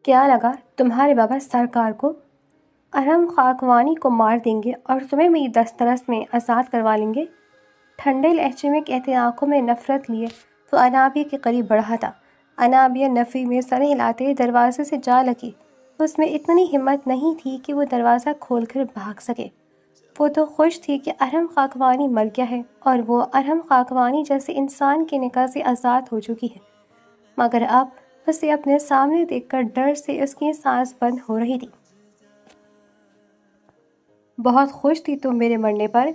کیا لگا تمہارے بابا سرکار کو ارحم خاکوانی کو مار دیں گے اور تمہیں میری دسترس میں آزاد کروا لیں گے؟ ٹھنڈے لہجے میں کہتے آنکھوں میں نفرت لیے تو انابیہ کے قریب بڑھا تھا۔ انابیہ نفی میں سر ہلاتے دروازے سے جا لگی۔ اس میں اتنی ہمت نہیں تھی کہ وہ دروازہ کھول کر بھاگ سکے۔ وہ تو خوش تھی کہ ارحم خاکوانی مر گیا ہے اور وہ ارحم خاکوانی جیسے انسان کی نگاہ سے آزاد ہو چکی ہے، مگر اب اسے اپنے سامنے دیکھ کر ڈر سے اس کی سانس بند ہو رہی تھی۔ بہت خوش تھی تم میرے مرنے پر۔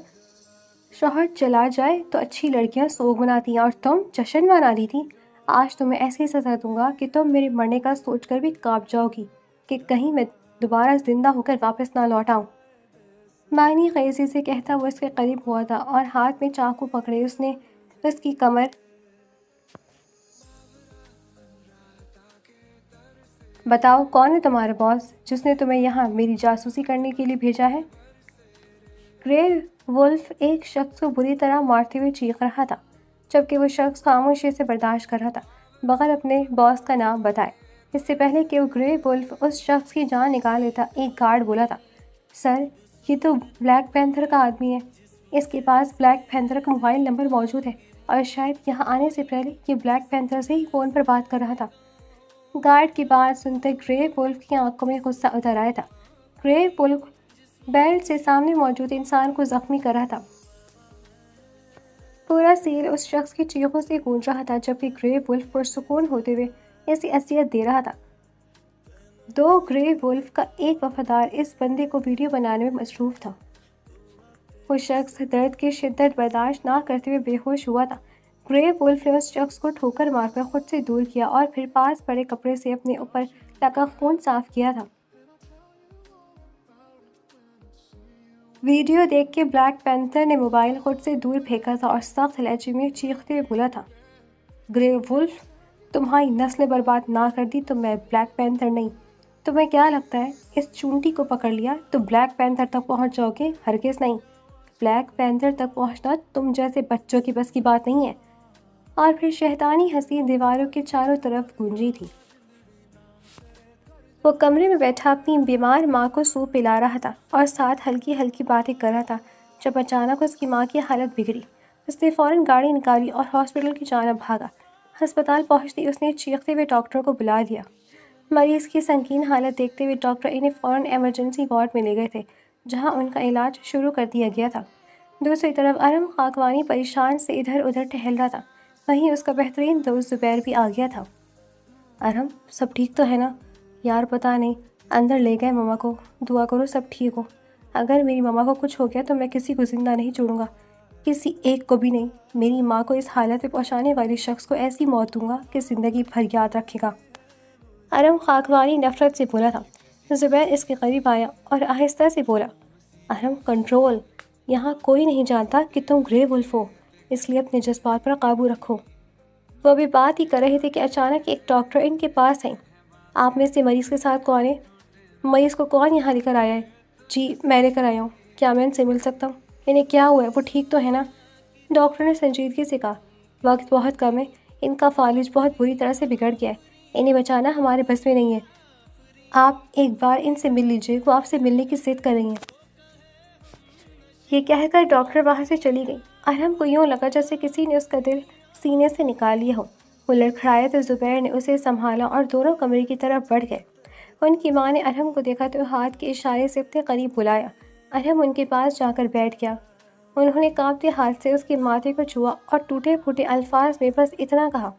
شوہر چلا جائے تو اچھی لڑکیاں سوگ مناتی ہیں اور تم جشن مناتی تھی۔ آج تمہیں ایسی سزا دوں گا کہ تم میرے مرنے کا سوچ کر بھی کانپ جاؤ گی کہ کہیں میں دوبارہ زندہ ہو کر واپس نہ لوٹ آؤں۔ معنی خیزی سے کہتا وہ اس کے قریب ہوا تھا اور ہاتھ میں چاقو پکڑے اس نے اس کی کمر بتاؤ کون ہے تمہارا باس جس نے تمہیں یہاں میری جاسوسی کرنے کے لیے بھیجا ہے؟ گرے وولف ایک شخص کو بری طرح مارتے ہوئے چیخ رہا تھا، جبکہ وہ شخص خاموشی سے برداشت کر رہا تھا بغیر اپنے باس کا نام بتائے۔ اس سے پہلے کہ وہ گرے وولف اس شخص کی جان نکال لیتا، ایک گارڈ بولا تھا، سر یہ تو بلیک پینتھر کا آدمی ہے۔ اس کے پاس بلیک پینتھر کا موبائل نمبر موجود ہے اور شاید یہاں آنے سے پہلے یہ بلیک پینتھر سے ہی فون پر بات کر رہا تھا۔ گارڈ کی بات سنتے گرے وولف کی آنکھوں میں غصہ اتر آیا تھا۔ گرے وولف بیلٹ سے سامنے موجود انسان کو زخمی کر رہا تھا۔ پورا سیل اس شخص کی چیخوں سے گونج رہا تھا، جبکہ گرے وولف پرسکون ہوتے ہوئے اسے اذیت دے رہا تھا۔ دو گرے وولف کا ایک وفادار اس بندے کو ویڈیو بنانے میں مصروف تھا۔ وہ شخص درد کی شدت برداشت نہ کرتے ہوئے بے ہوش ہوا تھا۔ گرے وولف نے اس شخص کو ٹھوکر مار کر خود سے دور کیا اور پھر پاس پڑے کپڑے سے اپنے اوپر لگا خون صاف کیا تھا۔ ویڈیو دیکھ کے بلیک پینتھر نے موبائل خود سے دور پھینکا تھا اور سخت لہجے میں چیختے ہوئے بولا تھا، گرے وولف تمہاری نسل برباد نہ کر دی تو میں بلیک پینتھر نہیں۔ تمہیں کیا لگتا ہے اس چونٹی کو پکڑ لیا تو بلیک پینتھر تک پہنچ جاؤ گے؟ ہرگز نہیں۔ بلیک پینتھر تک پہنچنا تم جیسے بچوں کی بس کی بات نہیں ہے۔ اور پھر شیطانی ہنسی دیواروں کے چاروں طرف گونجی تھی۔ وہ کمرے میں بیٹھا اپنی بیمار ماں کو سوپ پلا رہا تھا اور ساتھ ہلکی ہلکی باتیں کر رہا تھا جب اچانک اس کی ماں کی حالت بگڑی۔ اس نے فوراً گاڑی نکالی اور ہاسپٹل کی جانب بھاگا۔ ہسپتال پہنچتے اس نے چیختے ہوئے ڈاکٹر کو بلا دیا۔ مریض کی سنگین حالت دیکھتے ہوئے ڈاکٹر انہیں فوراً ایمرجنسی وارڈ میں لے گئے تھے، جہاں ان کا علاج شروع کر دیا گیا تھا۔ دوسری طرف ارحم خاکوانی پریشان سے ادھر ادھر ٹہل رہا تھا۔ وہیں اس کا بہترین دوست زبیر بھی آ گیا تھا۔ ارحم سب ٹھیک تو ہے نا؟ یار پتہ نہیں، اندر لے گئے مما کو، دعا کرو سب ٹھیک ہو۔ اگر میری مما کو کچھ ہو گیا تو میں کسی کو زندہ نہیں چھوڑوں گا، کسی ایک کو بھی نہیں۔ میری ماں کو اس حالت میں پہنچانے والے شخص کو ایسی موت دوں گا کہ زندگی بھر یاد رکھے گا۔ ارحم خاکوانی نفرت سے بولا تھا۔ زبیر اس کے قریب آیا اور آہستہ سے بولا، ارحم کنٹرول، یہاں کوئی نہیں جانتا کہ تم گرے وولف ہو، اس لیے اپنے جذبات پر قابو رکھو۔ وہ ابھی بات ہی کر رہے تھے کہ اچانک ایک ڈاکٹر ان کے پاس آئی۔ آپ میں سے مریض کے ساتھ کون ہے؟ مریض کو کون یہاں لے کر آیا ہے؟ جی میں لے کر آیا ہوں۔ کیا میں ان سے مل سکتا ہوں؟ انہیں کیا ہوا ہے؟ وہ ٹھیک تو ہے نا؟ ڈاکٹر نے سنجیدگی سے کہا، وقت بہت کم ہے، ان کا فالج بہت بری طرح سے بگڑ گیا ہے، انہیں بچانا ہمارے بس میں نہیں ہے۔ آپ ایک بار ان سے مل لیجئے، وہ آپ سے ملنے کی ضد کر رہی ہیں۔ یہ کہہ کر ڈاکٹر وہاں سے چلی گئی۔ ارحم کو یوں لگا جیسے کسی نے اس کا دل سینے سے نکال لیا ہو۔ وہ لڑکھڑایا تو زبیر نے اسے سنبھالا اور دونوں کمرے کی طرف بڑھ گئے۔ ان کی ماں نے ارحم کو دیکھا تو ہاتھ کے اشارے سے اپنے قریب بلایا۔ ارحم ان کے پاس جا کر بیٹھ گیا۔ انہوں نے کانپتے ہاتھ سے اس کے ماتھے کو چھوا اور ٹوٹے پھوٹے الفاظ میں بس اتنا کہا،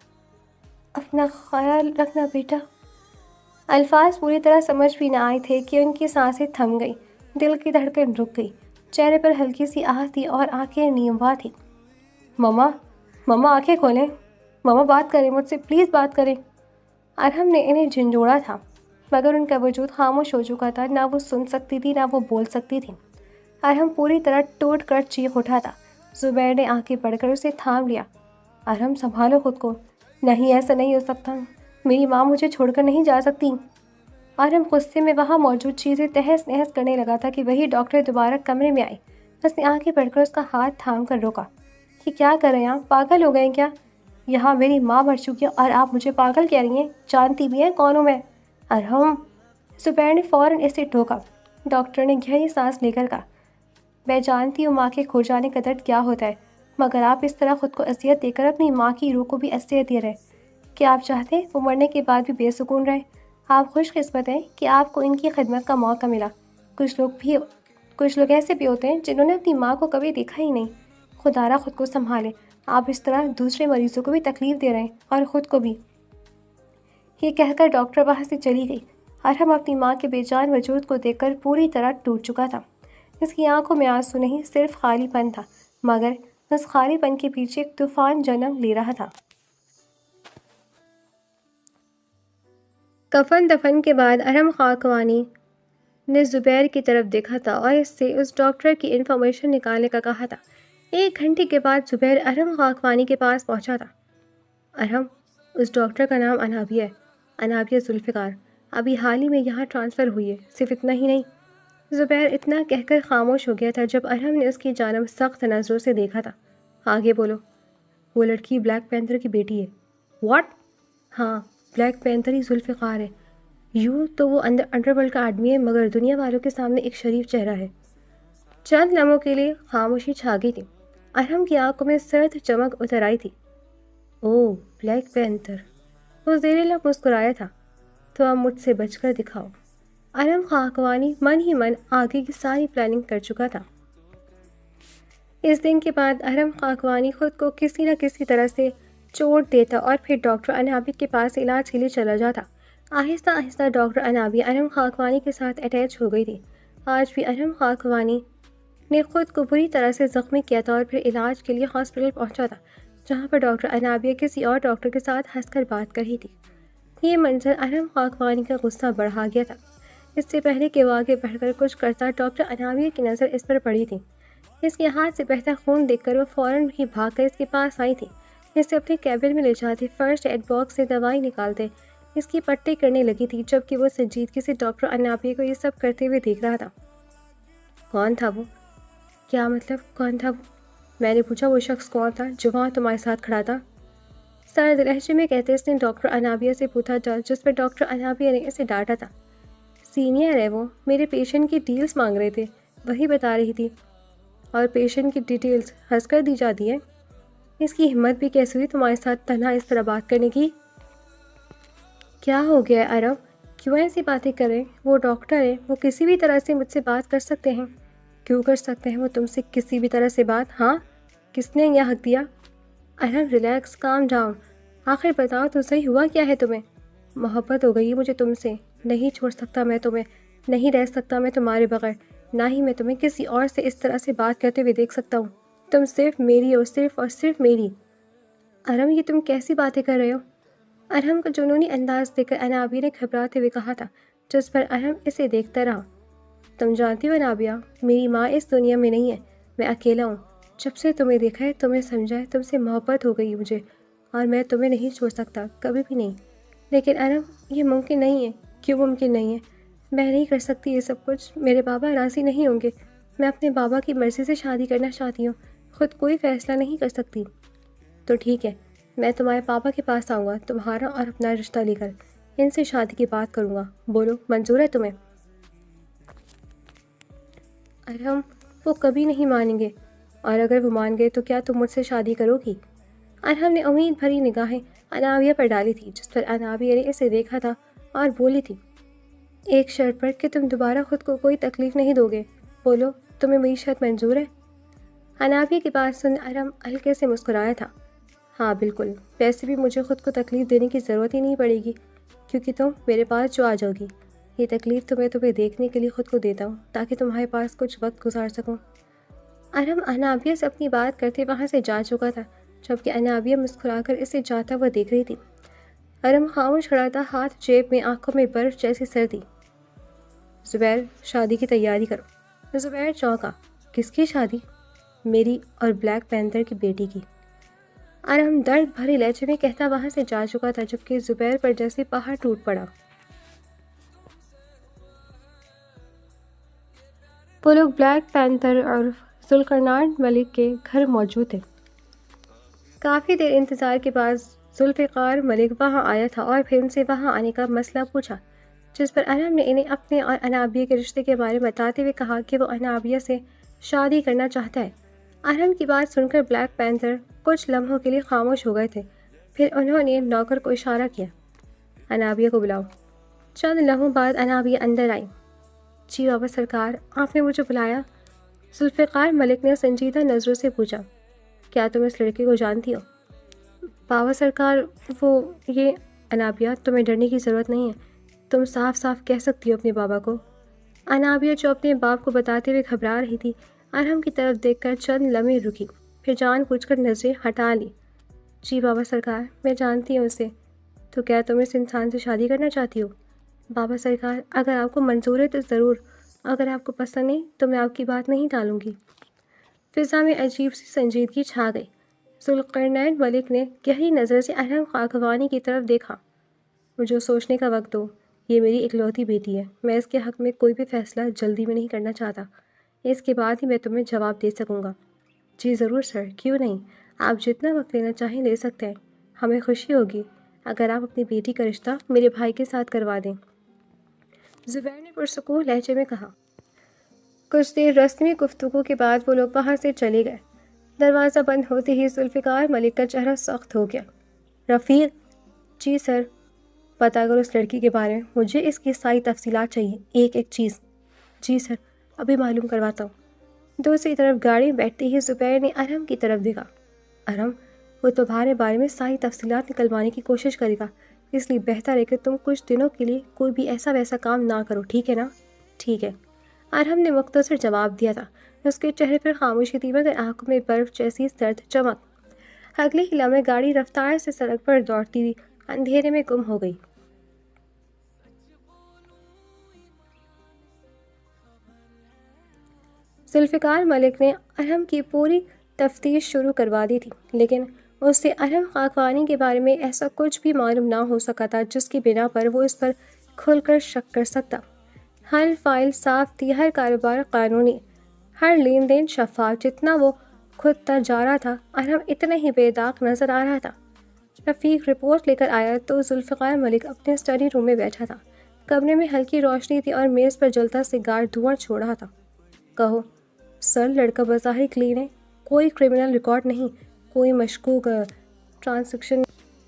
اپنا خیال رکھنا بیٹا۔ الفاظ پوری طرح سمجھ بھی نہ آئے تھے کہ ان کی سانسیں تھم گئیں، دل کی دھڑکن رک گئی، چہرے پر ہلکی سی آہ تھی اور آنکھیں نیموا تھیں۔ مما آنکھیں کھولیں، مما بات کریں مجھ سے، پلیز بات کریں۔ ارحم نے انہیں جھنجھوڑا تھا مگر ان کا وجود خاموش ہو چکا تھا، نہ وہ سن سکتی تھی نہ وہ بول سکتی تھی۔ ارحم پوری طرح ٹوٹ کر چیخ اٹھا تھا۔ زبیر نے آنکھیں پڑھ کر اسے تھام لیا۔ ارحم سنبھالو خود کو، نہیں ایسا نہیں ہو سکتا، میری ماں مجھے چھوڑ کر نہیں جا سکتی۔ ارحم غصے میں وہاں موجود چیزیں تہس نہس کرنے لگا تھا کہ وہی ڈاکٹر دوبارہ کمرے میں آئی۔ اس نے آنکھیں پڑھ کر اس کا ہاتھ تھام کر روکا۔ یہ کیا کر رہے ہیں آپ؟ پاگل ہو گئے ہیں کیا؟ یہاں میری ماں مر چکی ہے اور آپ مجھے پاگل کہہ رہی ہیں؟ جانتی بھی ہیں کون ہوں میں؟ ارحم! زبیر نے فوراً اسے ٹوکا۔ ڈاکٹر نے گہری سانس لے کر کہا، میں جانتی ہوں ماں کے کھو جانے کا درد کیا ہوتا ہے، مگر آپ اس طرح خود کو اذیت دے کر اپنی ماں کی روح کو بھی اذیت دے رہے۔ کیا آپ چاہتے ہیں وہ مرنے کے بعد بھی بے سکون رہے؟ آپ خوش قسمت ہیں کہ آپ کو ان کی خدمت کا موقع ملا۔ کچھ لوگ ایسے بھی ہوتے ہیں جنہوں نے اپنی ماں کو کبھی دیکھا ہی نہیں۔ خدا را خود کو سنبھالے، آپ اس طرح دوسرے مریضوں کو بھی تکلیف دے رہے ہیں اور خود کو بھی۔ یہ کہہ کر ڈاکٹر وہاں سے چلی گئی۔ ارحم اپنی ماں کے بے جان وجود کو دیکھ کر پوری طرح ٹوٹ چکا تھا۔ اس کی آنکھوں میں آنسو نہیں، صرف خالی پن تھا، مگر اس خالی پن کے پیچھے ایک طوفان جنم لے رہا تھا۔ کفن دفن کے بعد ارحم خاکوانی نے زبیر کی طرف دیکھا تھا اور اس سے اس ڈاکٹر کی انفارمیشن نکالنے کا کہا تھا۔ 1 گھنٹے کے بعد زبیر ارحم خاکوانی کے پاس پہنچا تھا۔ ارحم، اس ڈاکٹر کا نام انابیہ ہے، انابیہ ذوالفقار، ابھی حال ہی میں یہاں ٹرانسفر ہوئی ہے۔ صرف اتنا ہی نہیں۔ زبیر اتنا کہہ کر خاموش ہو گیا تھا جب ارحم نے اس کی جانب سخت نظروں سے دیکھا تھا۔ آگے بولو۔ وہ لڑکی بلیک پینتھر کی بیٹی ہے۔ واٹ؟ ہاں، بلیک پینتھر ہی ذوالفقار ہے۔ یوں تو وہ انڈر ورلڈ کا آدمی ہے، مگر دنیا والوں کے سامنے ایک شریف چہرہ ہے۔ چند لمحوں کے لیے خاموشی چھا گئی تھی۔ ارحم کی آنکھوں میں سرد چمک اتر آئی تھی۔ اوہ، بلیک پینتھر! وہ زیر لب مسکرایا تھا۔ تو اب مجھ سے بچ کر دکھاؤ۔ ارحم خاکوانی من ہی من آگے کی ساری پلاننگ کر چکا تھا۔ اس دن کے بعد ارحم خاکوانی خود کو کسی نہ کسی طرح سے چوٹ دیتا اور پھر ڈاکٹر انابیہ کے پاس علاج کے لیے چلا جاتا۔ آہستہ آہستہ ڈاکٹر انابیہ ارحم خاکوانی کے ساتھ اٹیچ ہو گئی تھی۔ آج بھی ارحم خاکوانی نے خود کو بری طرح سے زخمی کیا تھا اور پھر علاج کے لیے ہاسپٹل پہنچا تھا، جہاں پر ڈاکٹر انابیہ کسی اور ڈاکٹر کے ساتھ ہنس کر بات کر رہی تھی۔ یہ منظر ارحم خاکوانی کا غصہ بڑھا گیا تھا۔ اس سے پہلے کہ وہ آگے بڑھ کر کچھ کرتا، ڈاکٹر انابیہ کی نظر اس پر پڑی تھی۔ اس کے ہاتھ سے بہتا خون دیکھ کر وہ فوراً ہی بھاگ کر اس کے پاس آئی تھی۔ اسے اپنے کیبن میں لے جاتے، فرسٹ ایڈ باکس سے دوائی نکالتے اس کی پٹی کرنے لگی تھی، جبکہ وہ سنجیدگی سے ڈاکٹر انابیہ کو یہ سب کرتے ہوئے دیکھ رہا تھا۔ کون تھا وہ؟ کیا مطلب کون تھا وہ؟ میں نے پوچھا، وہ شخص کون تھا جو وہاں تمہارے ساتھ کھڑا تھا؟ سرد لہجے میں کہتے اس نے ڈاکٹر انابیہ سے پوچھا، جس پر ڈاکٹر انابیہ نے اسے ڈانٹا تھا۔ سینئر ہے وہ، میرے پیشنٹ کی ڈیٹیلز مانگ رہے تھے، وہی بتا رہی تھی۔ اور پیشنٹ کی ڈیٹیلز ہنس کر دی جاتی ہے؟ اس کی ہمت بھی کیسے ہوئی تمہارے ساتھ تنہا اس طرح بات کرنے کی؟ کیا ہو گیا ہے ارحم؟ کیوں ایسی باتیں کر رہے ہیں؟ وہ ڈاکٹر ہے، وہ کسی بھی طرح سے مجھ سے بات کر سکتے ہیں۔ کیوں کر سکتے ہیں وہ تم سے کسی بھی طرح سے بات؟ ہاں، کس نے یہ حق دیا؟ ارحم ریلیکس، کام ڈاؤن۔ آخر بتاؤ تو صحیح، ہوا کیا ہے تمہیں؟ محبت ہو گئی ہے مجھے تم سے، نہیں چھوڑ سکتا میں تمہیں، نہیں رہ سکتا میں تمہارے بغیر، نہ ہی میں تمہیں کسی اور سے اس طرح سے بات کرتے ہوئے دیکھ سکتا ہوں۔ تم صرف میری ہو، صرف اور صرف میری۔ ارحم، یہ تم کیسی باتیں کر رہے ہو؟ ارحم کا جنونی انداز دیکھ کر انابیہ نے گھبراتے ہوئے کہا تھا، جس پر ارحم اسے دیکھتا رہا۔ تم جانتی ہو انابیہ، میری ماں اس دنیا میں نہیں ہے، میں اکیلا ہوں۔ جب سے تمہیں دیکھا ہے، تمہیں سمجھا ہے، تم سے محبت ہو گئی مجھے، اور میں تمہیں نہیں چھوڑ سکتا، کبھی بھی نہیں۔ لیکن ارحم، یہ ممکن نہیں ہے۔ کیوں ممکن نہیں ہے؟ میں نہیں کر سکتی یہ سب کچھ، میرے بابا راضی نہیں ہوں گے۔ میں اپنے بابا کی مرضی سے شادی کرنا چاہتی ہوں، خود کوئی فیصلہ نہیں کر سکتی۔ تو ٹھیک ہے، میں تمہارے پاپا کے پاس آؤں گا، تمہارا اور اپنا رشتہ لے کر ان سے شادی کی بات کروں گا۔ بولو، منظور ہے تمہیں؟ ارحم، وہ کبھی نہیں مانیں گے، اور اگر وہ مان گئے تو کیا تم مجھ سے شادی کرو گی؟ ارحم نے امید بھری نگاہیں انابیہ پر ڈالی تھی، جس پر انابیہ نے اسے دیکھا تھا اور بولی تھی، ایک شرط پر کہ تم دوبارہ خود کو کوئی تکلیف نہیں دو گے۔ بولو، تمہیں میری شرط منظور ہے؟ انابیہ کی بات سن ارحم ہلکے سے مسکرایا تھا۔ ہاں بالکل، ویسے بھی مجھے خود کو تکلیف دینے کی ضرورت ہی نہیں پڑے گی، کیونکہ تم میرے پاس جو آ جاؤ گی۔ یہ تکلیف تو میں تمہیں دیکھنے کے لیے خود کو دیتا ہوں، تاکہ تمہارے پاس کچھ وقت گزار سکوں۔ ارحم انابیہ سے اپنی بات کرتے وہاں سے جا چکا تھا، جبکہ انابیہ مسکرا کر اسے جاتا ہوا دیکھ رہی تھی۔ ارحم خاموش کھڑا تھا، ہاتھ جیب میں، آنکھوں میں برف جیسی سردی۔ زبیر، شادی کی تیاری کرو۔ زبیر چونکا۔ کس کی شادی؟ میری اور بلیک پینتھر کی بیٹی کی۔ ارحم درد بھرے لہجے میں کہتا وہاں سے جا چکا تھا، جبکہ زبیر پر جیسے پہاڑ ٹوٹ پڑا۔ وہ لوگ بلیک پینتھر اور ذوالقرنین ملک کے گھر موجود تھے۔ کافی دیر انتظار کے بعد ذوالفقار ملک وہاں آیا تھا اور پھر ان سے وہاں آنے کا مسئلہ پوچھا۔ جس پر ارم نے انہیں اپنے اور انابیہ کے رشتے کے بارے میں بتاتے ہوئے کہا کہ وہ انابیہ سے شادی کرنا چاہتا ہے۔ ارم کی بات سن کر بلیک پینتھر کچھ لمحوں کے لیے خاموش ہو گئے تھے، پھر انہوں نے نوکر کو اشارہ کیا، انابیہ کو بلاؤ۔ چند لمحوں بعد انابیہ اندر آئی۔ جی بابا سرکار، آپ نے مجھے بلایا؟ ذوالفقار ملک نے سنجیدہ نظروں سے پوچھا، کیا تم اس لڑکے کو جانتی ہو؟ بابا سرکار وہ یہ انابیہ، تمہیں ڈرنے کی ضرورت نہیں ہے، تم صاف صاف کہہ سکتی ہو اپنے بابا کو۔ انابیہ جو اپنے باپ کو بتاتے ہوئے گھبرا رہی تھی، ارہم کی طرف دیکھ کر چند لمحے رکی، پھر جان بوجھ کر نظریں ہٹا لی۔ جی بابا سرکار، میں جانتی ہوں اسے۔ تو کیا تم اس انسان سے شادی کرنا چاہتی ہو؟ بابا سرکار، اگر آپ کو منظور ہے تو ضرور، اگر آپ کو پسند نہیں تو میں آپ کی بات نہیں ٹالوں گی۔ فضا میں عجیب سی سنجیدگی چھا گئی۔ ذوالقرنین ملک نے گہری نظر سے ارہم خاکوانی کی طرف دیکھا۔ مجھے سوچنے کا وقت دو، یہ میری اکلوتی بیٹی ہے، میں اس کے حق میں کوئی بھی فیصلہ جلدی میں نہیں کرنا چاہتا، اس کے بعد ہی میں تمہیں جواب دے سکوں گا۔ جی ضرور سر، کیوں نہیں، آپ جتنا وقت لینا چاہیں لے سکتے ہیں، ہمیں خوشی ہوگی اگر آپ اپنی بیٹی کا رشتہ میرے بھائی کے ساتھ کروا دیں۔ زبیر نے پرسکون لہجے میں کہا۔ کچھ دیر رسمی گفتگو کے بعد وہ لوگ وہاں سے چلے گئے۔ دروازہ بند ہوتے ہی ذوالفقار ملک کا چہرہ سخت ہو گیا۔ رفیق، جی سر، پتہ کرو اس لڑکی کے بارے میں، مجھے اس کی ساری تفصیلات چاہیے، ایک ایک چیز۔ جی سر، ابھی معلوم کرواتا ہوں۔ دوسری طرف گاڑی بیٹھتے ہی زبیر نے ارہم کی طرف دیکھا۔ ارہم، وہ تمہارے بارے میں ساری تفصیلات نکلوانے کی کوشش کرے گا، اس لیے بہتر ہے کہ تم کچھ دنوں کے لیے کوئی بھی ایسا ویسا کام نہ کرو، ٹھیک ہے نا؟ ٹھیک ہے، ارہم نے مختصر جواب دیا تھا۔ اس کے چہرے پر خاموشی تھی مگر آنکھوں میں برف جیسی سرد چمک۔ اگلے ہی لمحے گاڑی رفتار سے سڑک پر دوڑتی ہوئی اندھیرے میں گم ہو گئی۔ ذوالفقار ملک نے ارہم کی پوری تفتیش شروع کروا دی تھی، لیکن اس سے ارہم خاکوانی کے بارے میں ایسا کچھ بھی معلوم نہ ہو سکا تھا جس کی بنا پر وہ اس پر کھل کر شک کر سکتا۔ ہر فائل صاف تھی، ہر کاروبار قانونی، ہر لین دین شفاف۔ جتنا وہ خود تر جا رہا تھا، ارہم اتنا ہی بے داغ نظر آ رہا تھا۔ رفیق رپورٹ لے کر آیا تو ذوالفقار ملک اپنے اسٹڈی روم میں بیٹھا تھا۔ کمرے میں ہلکی روشنی تھی اور میز پر جلتا سگار دھواں چھوڑ رہا تھا۔ کہو سر، لڑکا بظاہر کلین ہے، کوئی کرمنل ریکارڈ نہیں، کوئی مشکوک ٹرانزیکشن۔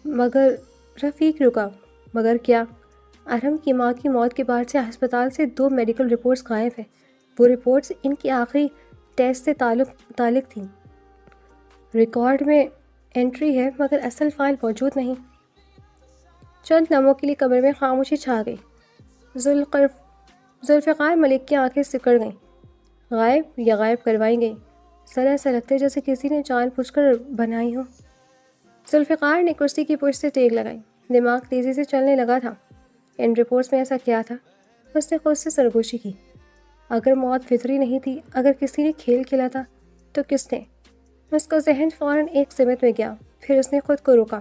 مگر رفیق رکا۔ مگر کیا؟ ارہم کی ماں کی موت کے بعد سے ہسپتال سے 2 میڈیکل رپورٹس غائب ہیں۔ وہ رپورٹس ان کی آخری ٹیسٹ سے تعلق تھیں۔ ریکارڈ میں انٹری ہے مگر اصل فائل موجود نہیں۔ چند لمحوں کے لیے کمرے میں خاموشی چھا گئی۔ ذوالفقار ملک کی آنکھیں سکڑ گئیں۔ غائب یا غائب کروائی گئی؟ سر، ایسا لگتا ہے جیسے کسی نے جان بوجھ کر بنائی ہو۔ ذوالفقار نے کرسی کی پشت سے ٹیک لگائی۔ دماغ تیزی سے چلنے لگا تھا۔ ان رپورٹس میں ایسا کیا تھا؟ اس نے خود سے سرگوشی کی۔ اگر موت فطری نہیں تھی، اگر کسی نے کھیل کھیلا تھا، تو کس نے؟ اس کا ذہن فوراً ایک سمت میں گیا، پھر اس نے خود کو روکا۔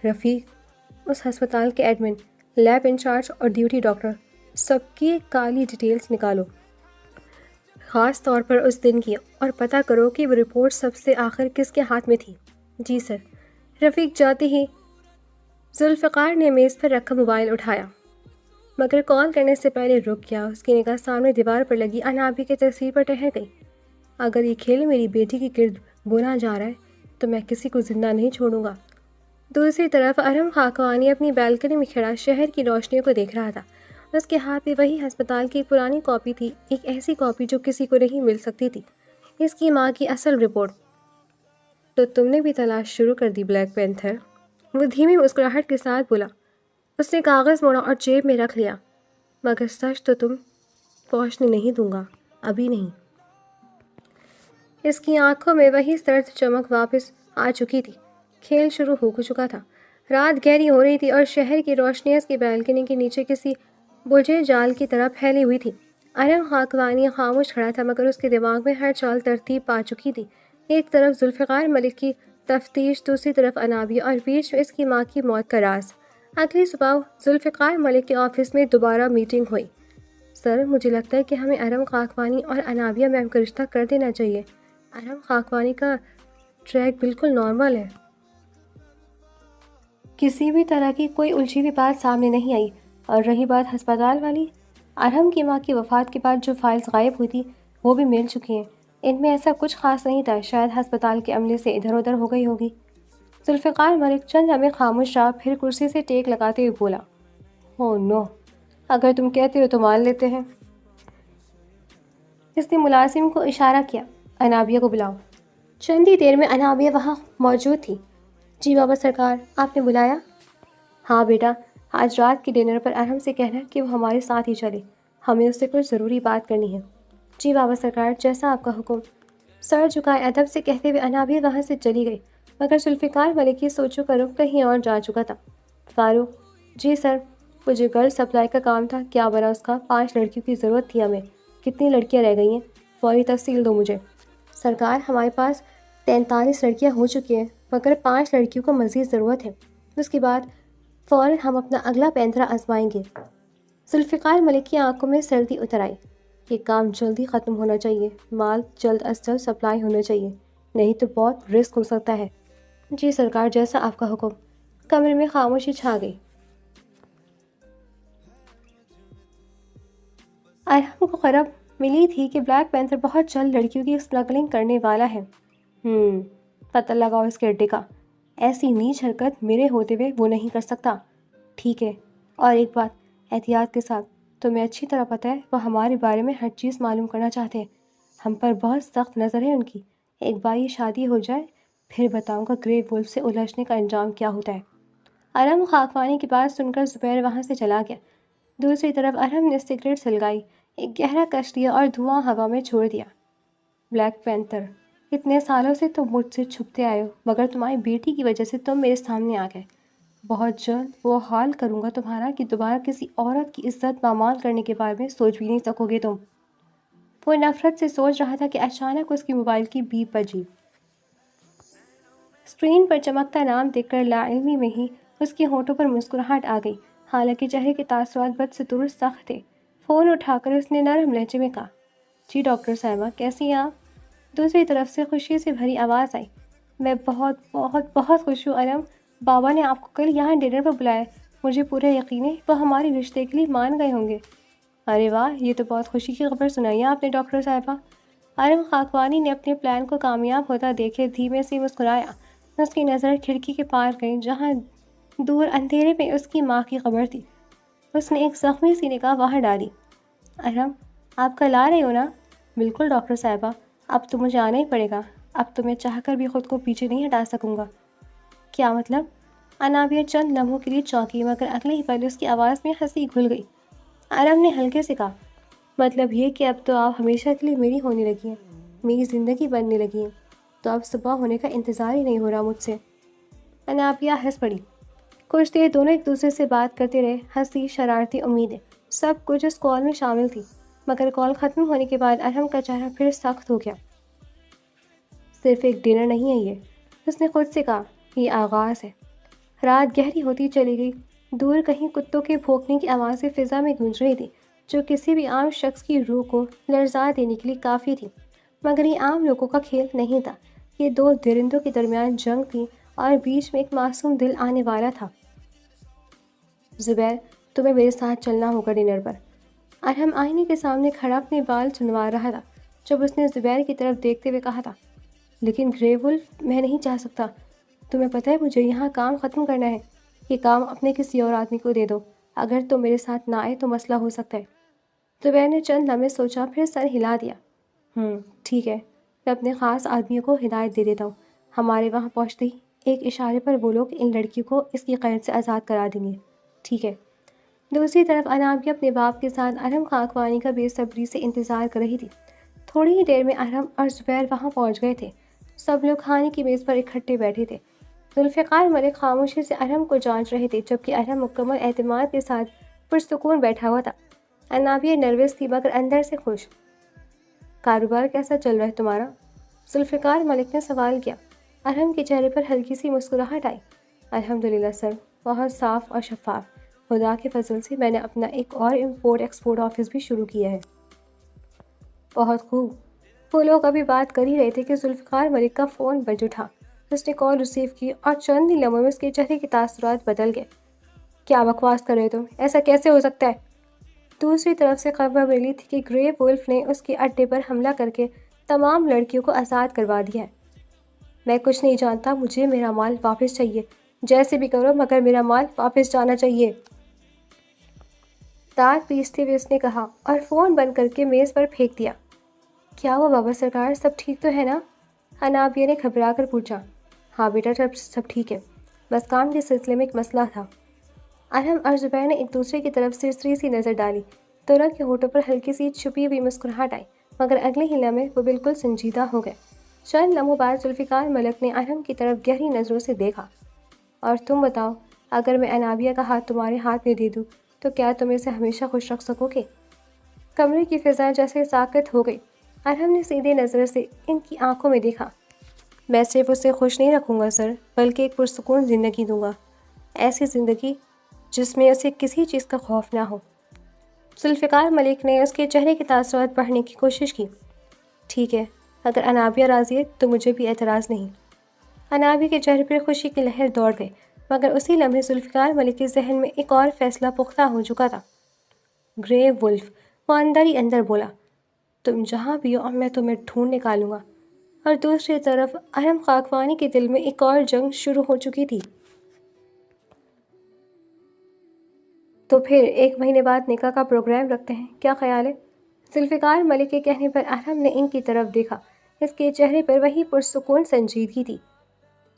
رفیق، اس ہسپتال کے ایڈمن، لیب انچارج اور ڈیوٹی ڈاکٹر، سب کی کالی ڈیٹیلز نکالو، خاص طور پر اس دن کی، اور پتہ کرو کہ وہ رپورٹ سب سے آخر کس کے ہاتھ میں تھی۔ جی سر۔ رفیق جاتے ہی ذوالفقار نے میز پر رکھا موبائل اٹھایا، مگر کال کرنے سے پہلے رک گیا۔ اس کی نگاہ سامنے دیوار پر لگی انابیہ کی تصویر پر ٹھہر گئی۔ اگر یہ کھیل میری بیٹی کے گرد بنا جا رہا ہے تو میں کسی کو زندہ نہیں چھوڑوں گا۔ دوسری طرف ارہم خاکوانی اپنی بالکنی میں کھڑا شہر کی روشنیوں کو دیکھ رہا تھا۔ اس کے ہاتھ میں وہی ہسپتال کی ایک پرانی کاپی تھی، ایک ایسی کاپی جو کسی کو نہیں مل سکتی تھی، اس کی ماں کی اصل رپورٹ۔ تو تم نے بھی تلاش شروع کر دی بلیک پینتھر؟ وہ دھیمی مسکراہٹ کے ساتھ بولا۔ اس نے کاغذ موڑا اور جیب میں رکھ لیا۔ مگر سچ تو تم پہنچنے نہیں دوں گا، ابھی نہیں۔ اس کی آنکھوں میں وہی سرد چمک واپس آ چکی تھی۔ کھیل شروع ہو چکا تھا۔ رات گہری ہو رہی تھی اور شہر کی روشنی اس کی بالکنی کے نیچے کسی بجھے جال کی طرح پھیلی ہوئی تھی۔ ارہم خاکوانی خاموش کھڑا تھا مگر اس کے دماغ میں ہر چال ترتیب پا چکی تھی۔ ایک طرف ذوالفقار ملک کی تفتیش، دوسری طرف انابیہ، اور بیچ میں اس کی ماں کی موت کا راز۔ اگلی صبح ذوالفقار ملک کے آفس میں دوبارہ میٹنگ ہوئی۔ سر، مجھے لگتا ہے کہ ہمیں ارہم خاکوانی اور انابیہ میم کا رشتہ کر دینا چاہیے۔ ارہم خاکوانی کا ٹریک بالکل نارمل ہے، کسی بھی طرح کی کوئی الجھی ہوئی بات سامنے نہیں آئی۔ اور رہی بات ہسپتال والی، ارحم کی ماں کی وفات کے بعد جو فائلز غائب ہوئی تھی وہ بھی مل چکی ہیں۔ ان میں ایسا کچھ خاص نہیں تھا، شاید ہسپتال کے عملے سے ادھر ادھر ہو گئی ہوگی۔ ذوالفقار ملک چند لمحے خاموش رہا، پھر کرسی سے ٹیک لگاتے ہوئے بولا، او نو، اگر تم کہتے ہو تو مان لیتے ہیں۔ اس نے ملازم کو اشارہ کیا، انابیہ کو بلاؤ۔ چند ہی دیر میں انابیہ وہاں موجود تھی۔ جی بابا سرکار، آپ نے بلایا؟ ہاں بیٹا، آج رات کے ڈنر پر ارحم سے کہنا کہ وہ ہمارے ساتھ ہی چلے، ہمیں اس سے کچھ ضروری بات کرنی ہے۔ جی بابا سرکار، جیسا آپ کا حکم۔ سر جھکائے ادب سے کہتے ہوئے انابیہ وہاں سے چلی گئی، مگر ذوالفقار ملک کی سوچو کرو کہیں اور جا چکا تھا۔ فاروق، جی سر، وہ جو گرل سپلائی کا کام تھا کیا بنا اس کا؟ 5 لڑکیوں کی ضرورت تھی ہمیں، کتنی لڑکیاں رہ گئی ہیں؟ فوری تفصیل دو مجھے۔ سرکار، ہمارے پاس 43 لڑکیاں ہو چکی ہیں، مگر 5 لڑکیوں کو مزید ضرورت ہے، اس کے بعد فوراً ہم اپنا اگلا پینترا آزمائیں گے۔ ذوالفقار ملک کی آنکھوں میں سردی اتر آئی۔ یہ کام جلدی ختم ہونا چاہیے، مال جلد از جلد سپلائی ہونا چاہیے، نہیں تو بہت رسک ہو سکتا ہے۔ جی سرکار، جیسا آپ کا حکم۔ کمرے میں خاموشی چھا گئی۔ ارحم کو خبر ملی تھی کہ بلیک پینتھر بہت جلد لڑکیوں کی اسمگلنگ کرنے والا ہے۔ پتہ لگاؤ اس کے اڈے کا، ایسی نیچ حرکت میرے ہوتے ہوئے وہ نہیں کر سکتا۔ ٹھیک ہے، اور ایک بات احتیاط کے ساتھ، تمہیں اچھی طرح پتہ ہے وہ ہمارے بارے میں ہر چیز معلوم کرنا چاہتے ہیں، ہم پر بہت سخت نظر ہے ان کی۔ ایک بار یہ شادی ہو جائے پھر بتاؤں گا گرے وولف سے الجھنے کا انجام کیا ہوتا ہے۔ ارحم خاکوانی کی بات سن کر زبیر وہاں سے چلا گیا۔ دوسری طرف ارحم نے سگریٹ سلگائی، ایک گہرا کش لیا اور دھواں ہوا میں چھوڑ دیا۔ بلیک پینتھر، اتنے سالوں سے تم مجھ سے چھپتے آئے ہو، مگر تمہاری بیٹی کی وجہ سے تم میرے سامنے آ گئے۔ بہت جلد وہ حال کروں گا تمہارا کہ دوبارہ کسی عورت کی عزت پامال کرنے کے بارے میں سوچ بھی نہیں سکو گے تم۔ وہ نفرت سے سوچ رہا تھا کہ اچانک اس کی موبائل کی بیپ بجی۔ اسکرین پر چمکتا نام دیکھ کر لا علمی میں ہی اس کے ہونٹوں پر مسکراہٹ آ گئی، حالانکہ چہرے کے تاثرات بدستور سخت تھے۔ فون اٹھا کر اس نے نرم لہجے میں کہا، جی ڈاکٹر صاحبہ، کیسی ہیں آپ؟ دوسری طرف سے خوشی سے بھری آواز آئی، میں بہت بہت بہت خوش ہوں ارحم، بابا نے آپ کو کل یہاں ڈنر پر بلایا، مجھے پورا یقین ہے وہ ہمارے رشتے کے لیے مان گئے ہوں گے۔ ارے واہ، یہ تو بہت خوشی کی خبر سنائی ہے آپ نے ڈاکٹر صاحبہ۔ ارحم خاکوانی نے اپنے پلان کو کامیاب ہوتا دیکھے دھیمے سے مسکرایا۔ اس کی نظر کھڑکی کے پار گئی جہاں دور اندھیرے میں اس کی ماں کی قبر تھی۔ اس نے ایک زخمی سی نگاہ وہاں ڈالی۔ ارحم، آپ کل آ رہے ہو نا؟ بالکل ڈاکٹر صاحبہ، اب تو مجھے آنا ہی پڑے گا، اب تو میں چاہ کر بھی خود کو پیچھے نہیں ہٹا سکوں گا۔ کیا مطلب؟ انابیہ چند لمحوں کے لیے چونکی، مگر اگلے ہی پل اس کی آواز میں ہنسی گھل گئی۔ ارحم نے ہلکے سے کہا، مطلب یہ کہ اب تو آپ ہمیشہ کے لیے میری ہونے لگی ہیں، میری زندگی بننے لگی ہیں، تو اب صبح ہونے کا انتظار ہی نہیں ہو رہا مجھ سے۔ انابیہ ہنس پڑی۔ کچھ دیر دونوں ایک دوسرے سے بات کرتے رہے، ہنسی، شرارتی امیدیں، سب کچھ اس کال میں شامل تھی، مگر کال ختم ہونے کے بعد ارحم کا چہرہ پھر سخت ہو گیا۔ صرف ایک ڈنر نہیں ہے یہ، اس نے خود سے کہا، یہ آغاز ہے۔ رات گہری ہوتی چلی گئی، دور کہیں کتوں کے بھونکنے کی آوازیں فضا میں گونج رہی تھی، جو کسی بھی عام شخص کی روح کو لرزا دینے کے لیے کافی تھی، مگر یہ عام لوگوں کا کھیل نہیں تھا، یہ دو درندوں کے درمیان جنگ تھی اور بیچ میں ایک معصوم دل آنے والا تھا۔ زبیر، تمہیں میرے ساتھ چلنا ہوگا ڈنر پر۔ ارحم آئینے کے سامنے کھڑا اپنے بال چنوا رہا تھا جب اس نے زبیر کی طرف دیکھتے ہوئے کہا تھا، لیکن گرے وولف، میں نہیں جا سکتا، تمہیں پتہ ہے مجھے یہاں کام ختم کرنا ہے، یہ کام اپنے کسی اور آدمی کو دے دو، اگر تم میرے ساتھ نہ آئے تو مسئلہ ہو سکتا ہے۔ زبیر نے چند لمحے سوچا، پھر سر ہلا دیا۔ ٹھیک ہے، میں اپنے خاص آدمیوں کو ہدایت دے دیتا ہوں، ہمارے وہاں پہنچتے ہی ایک اشارے پر وہ لوگ ان لڑکیوں کو اس کی قید سے آزاد کرا دیں گے۔ ٹھیک ہے۔ دوسری طرف انابیہ اپنے باپ کے ساتھ ارحم خاکوانی کا بے صبری سے انتظار کر رہی تھی۔ تھوڑی ہی دیر میں ارحم اور زبیر وہاں پہنچ گئے تھے، سب لوگ کھانے کی میز پر اکٹھے بیٹھے تھے۔ ذوالفقار ملک خاموشی سے ارحم کو جانچ رہے تھے، جبکہ ارحم مکمل اعتماد کے ساتھ پرسکون بیٹھا ہوا تھا۔ انابیہ نروس تھی مگر اندر سے خوش۔ کاروبار کیسا چل رہا ہے تمہارا؟ ذوالفقار ملک نے سوال کیا۔ ارحم کے چہرے پر ہلکی سی مسکراہٹ آئی۔ الحمدللہ سر، بہت صاف اور شفاف، خدا کے فضل سے میں نے اپنا ایک اور امپورٹ ایکسپورٹ آفس بھی شروع کیا ہے۔ بہت خوب۔ وہ لوگ ابھی بات کر ہی رہے تھے کہ ذوالفقار ملک کا فون بج اٹھا۔ اس نے کال ریسیو کی اور چند ہی لمحوں میں اس کے چہرے کے تاثرات بدل گئے۔ کیا بکواس کر رہے تم؟ ایسا کیسے ہو سکتا ہے؟ دوسری طرف سے خبر ملی تھی کہ گرے وولف نے اس کے اڈے پر حملہ کر کے تمام لڑکیوں کو آزاد کروا دیا ہے۔ میں کچھ نہیں جانتا، مجھے میرا مال واپس چاہیے، جیسے بھی کرو مگر میرا مال واپس جانا چاہیے، دانت پیستے ہوئے اس نے کہا اور فون بند کر کے میز پر پھینک دیا۔ کیا ہوا بابا سرکار، سب ٹھیک تو ہے نا؟ انابیہ نے گھبرا کر پوچھا۔ ہاں بیٹا، سب ٹھیک ہے، بس کام کے سلسلے میں ایک مسئلہ تھا۔ ارحم اور زبیر نے ایک دوسرے کی طرف سرسری سی نظر ڈالی۔ دونوں کے ہونٹوں پر ہلکی سی چھپی ہوئی مسکراہٹ آئی، مگر اگلے ہی لمحے وہ بالکل سنجیدہ ہو گئے۔ چند لمحوں بعد ذوالفقار ملک نے ارحم کی طرف گہری نظروں سے دیکھا۔ اور تم بتاؤ، اگر میں انابیہ کا ہاتھ تمہارے ہاتھ میں دے دوں تو کیا تم اسے ہمیشہ خوش رکھ سکو گے؟ کمرے کی فضا جیسے ساکت ہو گئی۔ ارحم نے سیدھے نظر سے ان کی آنکھوں میں دیکھا۔ میں صرف اسے خوش نہیں رکھوں گا سر، بلکہ ایک پرسکون زندگی دوں گا، ایسی زندگی جس میں اسے کسی چیز کا خوف نہ ہو۔ ذوالفقار ملک نے اس کے چہرے کے تاثرات پڑھنے کی کوشش کی۔ ٹھیک ہے، اگر انابیہ راضی ہے تو مجھے بھی اعتراض نہیں۔ انابیہ کے چہرے پر خوشی کی لہر دوڑ گئی، مگر اسی لمحے ذوالفقار ملک کے ذہن میں ایک اور فیصلہ پختہ ہو چکا تھا۔ گرے وولف، وہ اندر ہی اندر بولا، تم جہاں بھی ہو میں تمہیں ڈھونڈ نکالوں گا۔ اور دوسری طرف ارحم خاکوانی کے دل میں ایک اور جنگ شروع ہو چکی تھی۔ تو پھر 1 مہینے بعد نکاح کا پروگرام رکھتے ہیں، کیا خیال ہے؟ ذوالفقار ملک کے کہنے پر ارحم نے ان کی طرف دیکھا۔ اس کے چہرے پر وہی پرسکون سنجیدگی تھی۔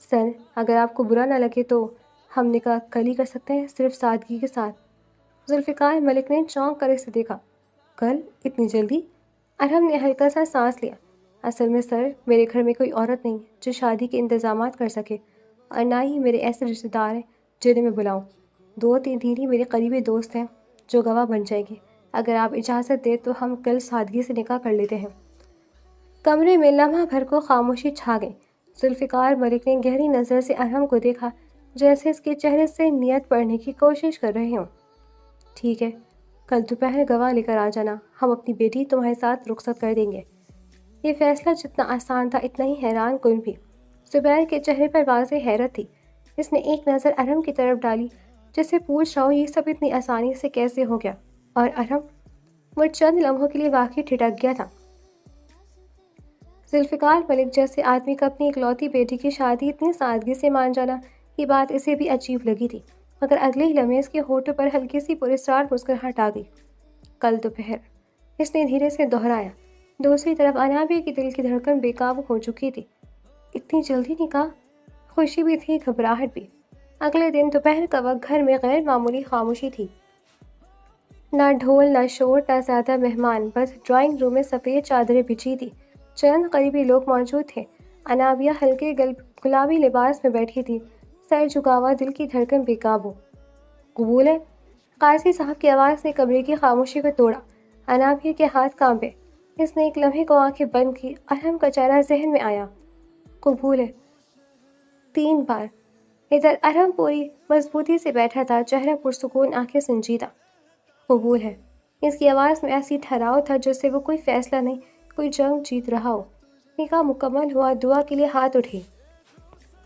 سر، اگر آپ کو برا نہ لگے تو ہم نکاح کل ہی کر سکتے ہیں، صرف سادگی کے ساتھ۔ ذوالفقار ملک نے چونک کر اسے دیکھا۔ کل؟ اتنی جلدی؟ ارحم نے ہلکا سا سانس لیا۔ اصل میں سر، میرے گھر میں کوئی عورت نہیں جو شادی کے انتظامات کر سکے، اور نہ ہی میرے ایسے رشتہ دار ہیں جنہیں میں بلاؤں۔ 2-3 دن ہی میرے قریبی دوست ہیں جو گواہ بن جائیں گے۔ اگر آپ اجازت دیں تو ہم کل سادگی سے نکاح کر لیتے ہیں۔ کمرے میں لمحہ بھر کو خاموشی چھا گئی۔ ذوالفقار ملک نے گہری نظر سے ارحم کو دیکھا، جیسے اس کے چہرے سے نیت پڑھنے کی کوشش کر رہے ہوں۔ ٹھیک ہے، کل دوپہر گواہ لے کر آ جانا، ہم اپنی بیٹی تمہارے ساتھ رخصت کر دیں گے۔ یہ فیصلہ جتنا آسان تھا اتنا ہی حیران کن بھی۔ زبیر کے چہرے پر واضح حیرت تھی۔ اس نے ایک نظر ارحم کی طرف ڈالی، جسے پوچھ رہا ہوں یہ سب اتنی آسانی سے کیسے ہو گیا؟ اور ارحم، وہ چند لمحوں کے لیے واقعی ٹھٹک گیا تھا۔ ذوالفقار ملک جیسے آدمی کا اپنی اکلوتی بیٹی کی شادی اتنی سادگی سے مان جانا، یہ بات اسے بھی عجیب لگی تھی، مگر اگلے ہی لمحے اس کے ہونٹوں پر ہلکی سی پراسرار مسکراہٹ آ گئی۔ کل دوپہر، اس نے دھیرے سے دہرایا۔ دوسری طرف انابیہ کی دل کی دھڑکن بے قابو ہو چکی تھی۔ اتنی جلدی نکاح؟ خوشی بھی تھی، گھبراہٹ بھی۔ اگلے دن دوپہر کا وقت گھر میں غیر معمولی خاموشی تھی۔ نہ ڈھول، نہ شور، نہ زیادہ مہمان، بس ڈرائنگ روم میں سفید چادریں بچھی تھی۔ چند قریبی لوگ موجود تھے۔ انابیہ ہلکے گلابی لباس میں بیٹھی تھی، سر جھکا ہوا، دل کی دھڑکن بے قابو۔ قبول ہے؟ قاضی صاحب کی آواز نے کمرے کی خاموشی کو توڑا۔ انابیہ کے ہاتھ کانپے۔ اس نے ایک لمحے کو آنکھیں بند کی۔ ارحم کا چہرہ ذہن میں آیا۔ قبول ہے، 3 بار۔ ادھر ارحم پوری مضبوطی سے بیٹھا تھا، چہرہ پرسکون، آنکھیں سنجیدہ۔ قبول ہے، اس کی آواز میں ایسی ٹھہراؤ تھا جیسے وہ کوئی فیصلہ نہیں، کوئی جنگ جیت رہا ہو۔ نکاح مکمل ہوا، دعا کے لیے ہاتھ اٹھے،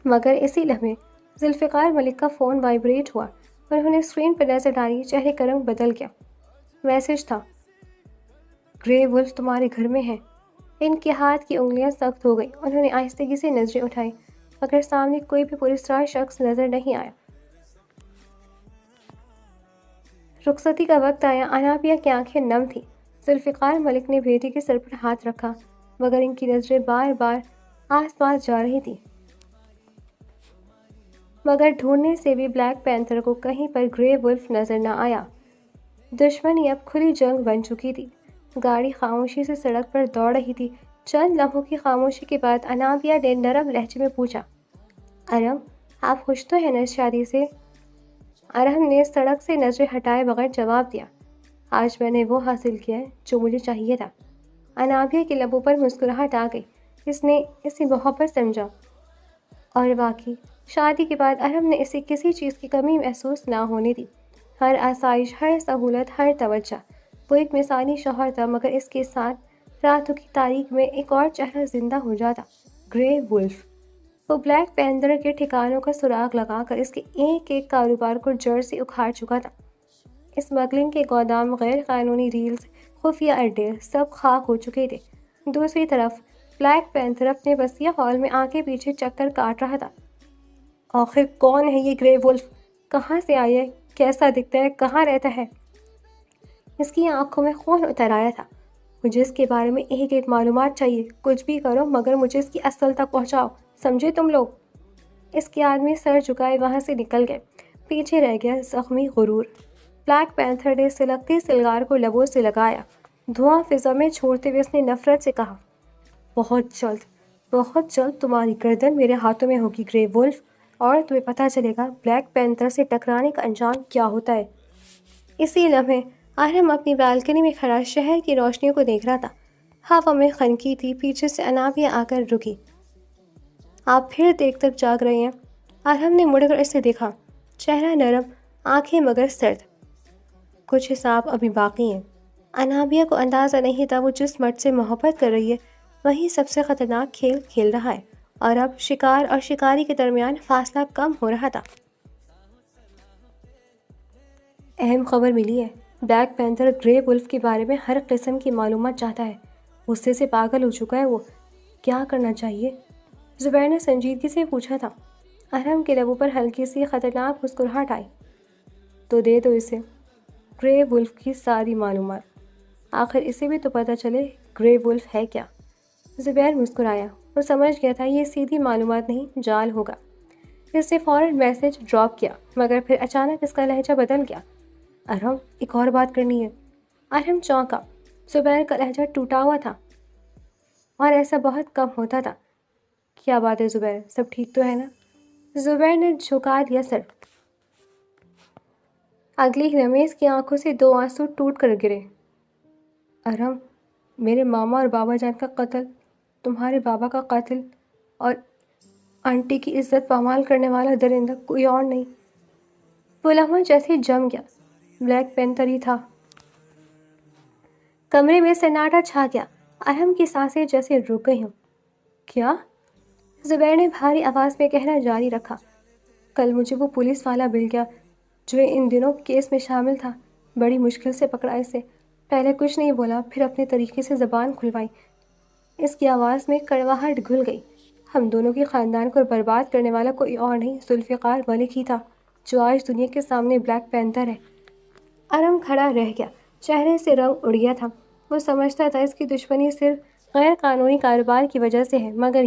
مگر اسی لمحے ذوالفقار ملک کا فون وائبریٹ ہوا۔ انہوں نے اسکرین پر نظر ڈالی، چہرے کا رنگ بدل گیا۔ میسج تھا، گرے وولف تمہارے گھر میں ہے۔ ان کے ہاتھ کی انگلیاں سخت ہو گئیں۔ انہوں نے آہستگی سے نظریں اٹھائیں، مگر سامنے کوئی بھی پراسرار شخص نظر نہیں آیا۔ رخصتی کا وقت آیا۔ انابیہ کی آنکھیں نم تھیں۔ ذوالفقار ملک نے بیٹی کے سر پر ہاتھ رکھا، مگر ان کی نظریں بار بار آس پاس جا رہی تھیں۔ مگر ڈھونڈنے سے بھی بلیک پینتھر کو کہیں پر گرے وولف نظر نہ آیا۔ دشمنی اب کھلی جنگ بن چکی تھی۔ گاڑی خاموشی سے سڑک پر دوڑ رہی تھی۔ چند لمحوں کی خاموشی کے بعد انابیہ نے نرم لہجے میں پوچھا، ارحم، آپ خوش تو ہیں نا اس شادی سے؟ ارحم نے سڑک سے نظریں ہٹائے بغیر جواب دیا، آج میں نے وہ حاصل کیا ہے جو مجھے چاہیے تھا۔ انابیہ کے لبوں پر مسکراہٹ آ گئی۔ اس نے اسے محبت سمجھا، اور واقعی شادی کے بعد ارحم نے اسے کسی چیز کی کمی محسوس نہ ہونے دی۔ ہر آسائش، ہر سہولت، ہر توجہ۔ وہ ایک مثالی شوہر تھا، مگر اس کے ساتھ راتوں کی تاریک میں ایک اور چہرہ زندہ ہو جاتا، گرے وولف۔ وہ بلیک پینتھر کے ٹھکانوں کا سراغ لگا کر اس کے ایک ایک کاروبار کو جڑ سے اکھاڑ چکا تھا۔ اسمگلنگ کے گودام، غیر قانونی ڈیلز، خفیہ اڈے سب خاک ہو چکے تھے۔ دوسری طرف بلیک پینتھر اپنے وسیع ہال میں آگے پیچھے چکر کاٹ رہا تھا۔ آخر کون ہے یہ گرے ولف؟ کہاں سے آیا ہے؟ کیسا دکھتا ہے؟ کہاں رہتا ہے؟ اس کی آنکھوں میں خون اتر آیا تھا۔ مجھے اس کے بارے میں ایک ایک معلومات چاہیے، کچھ بھی کرو مگر مجھے اس کی اصل تک پہنچاؤ، سمجھے تم لوگ؟ اس کے آدمی سر جھکائے وہاں سے نکل گئے۔ پیچھے رہ گیا زخمی غرور۔ بلیک پینتھر نے سلگتی سلگار کو لبوں سے لگایا۔ دھواں فضا میں چھوڑتے ہوئے اس نے نفرت سے کہا، بہت جلد تمہاری گردن میرے ہاتھوں میں ہوگی گرے ولف، اور تمہیں پتہ چلے گا بلیک پینتھر سے ٹکرانے کا انجام کیا ہوتا ہے۔ اسی لمحے ارہم اپنی بالکنی میں کھڑا شہر کی روشنیوں کو دیکھ رہا تھا۔ ہوا میں خنکی تھی۔ پیچھے سے انابیہ آ کر رکی۔ آپ پھر دیر تک جاگ رہے ہیں؟ ارہم نے مڑ کر اسے دیکھا، چہرہ نرم، آنکھیں مگر سرد۔ کچھ حساب ابھی باقی ہیں۔ انابیہ کو اندازہ نہیں تھا وہ جس مرد سے محبت کر رہی ہے وہی سب سے خطرناک کھیل کھیل رہا ہے، اور اب شکار اور شکاری کے درمیان فاصلہ کم ہو رہا تھا۔ اہم خبر ملی ہے، بلیک پینتھر گرے ولف کے بارے میں ہر قسم کی معلومات چاہتا ہے۔ غصے سے پاگل ہو چکا ہے وہ۔ کیا کرنا چاہیے؟ زبیر نے سنجیدگی سے پوچھا تھا۔ ارہم کے لبوں پر ہلکی سی خطرناک مسکراہٹ آئی۔ تو دے دو اسے گرے ولف کی ساری معلومات، آخر اسے بھی تو پتہ چلے گرے ولف ہے کیا۔ زبیر مسکرایا۔ وہ سمجھ گیا تھا یہ سیدھی معلومات نہیں، جال ہوگا۔ اس نے فوراً میسج ڈراپ کیا، مگر پھر اچانک اس کا لہجہ بدل گیا۔ ارہم، ایک اور بات کرنی ہے۔ ارہم چونکا۔ زبیر کا لہجہ ٹوٹا ہوا تھا، اور ایسا بہت کم ہوتا تھا۔ کیا بات ہے زبیر، سب ٹھیک تو ہے نا؟ زبیر نے جھکا دیا سر۔ اگلی ہی لمحے اس کی آنکھوں سے دو آنسو ٹوٹ کر گرے۔ ارہم، میرے ماما اور بابا جان کا قتل، تمہارے بابا کا قاتل اور آنٹی کی عزت پامال کرنے والا درندہ کوئی اور نہیں۔ وہ لمحہ جیسے ہی جم گیا۔ بلیک پینتھر ہی تھا۔ کمرے میں سناٹا چھا گیا۔ ارہم کی سانسیں جیسے رک گئی ہوں۔ کیا؟ زبیر نے بھاری آواز میں کہنا جاری رکھا۔ کل مجھے وہ پولیس والا مل گیا جو ان دنوں کیس میں شامل تھا۔ بڑی مشکل سے پکڑا اسے۔ پہلے کچھ نہیں بولا، پھر اپنے طریقے سے زبان کھلوائی۔ اس کی آواز میں کڑواہٹ گھل گئی۔ ہم دونوں کے خاندان کو برباد کرنے والا کوئی اور نہیں، ذوالفقار ملک ہی تھا، جو آج دنیا کے سامنے بلیک پینتھر ہے۔ ارہم کھڑا رہ گیا۔ چہرے سے رنگ اڑ گیا تھا۔ وہ سمجھتا تھا اس کی دشمنی صرف غیر قانونی کاروبار کی وجہ سے ہے، مگر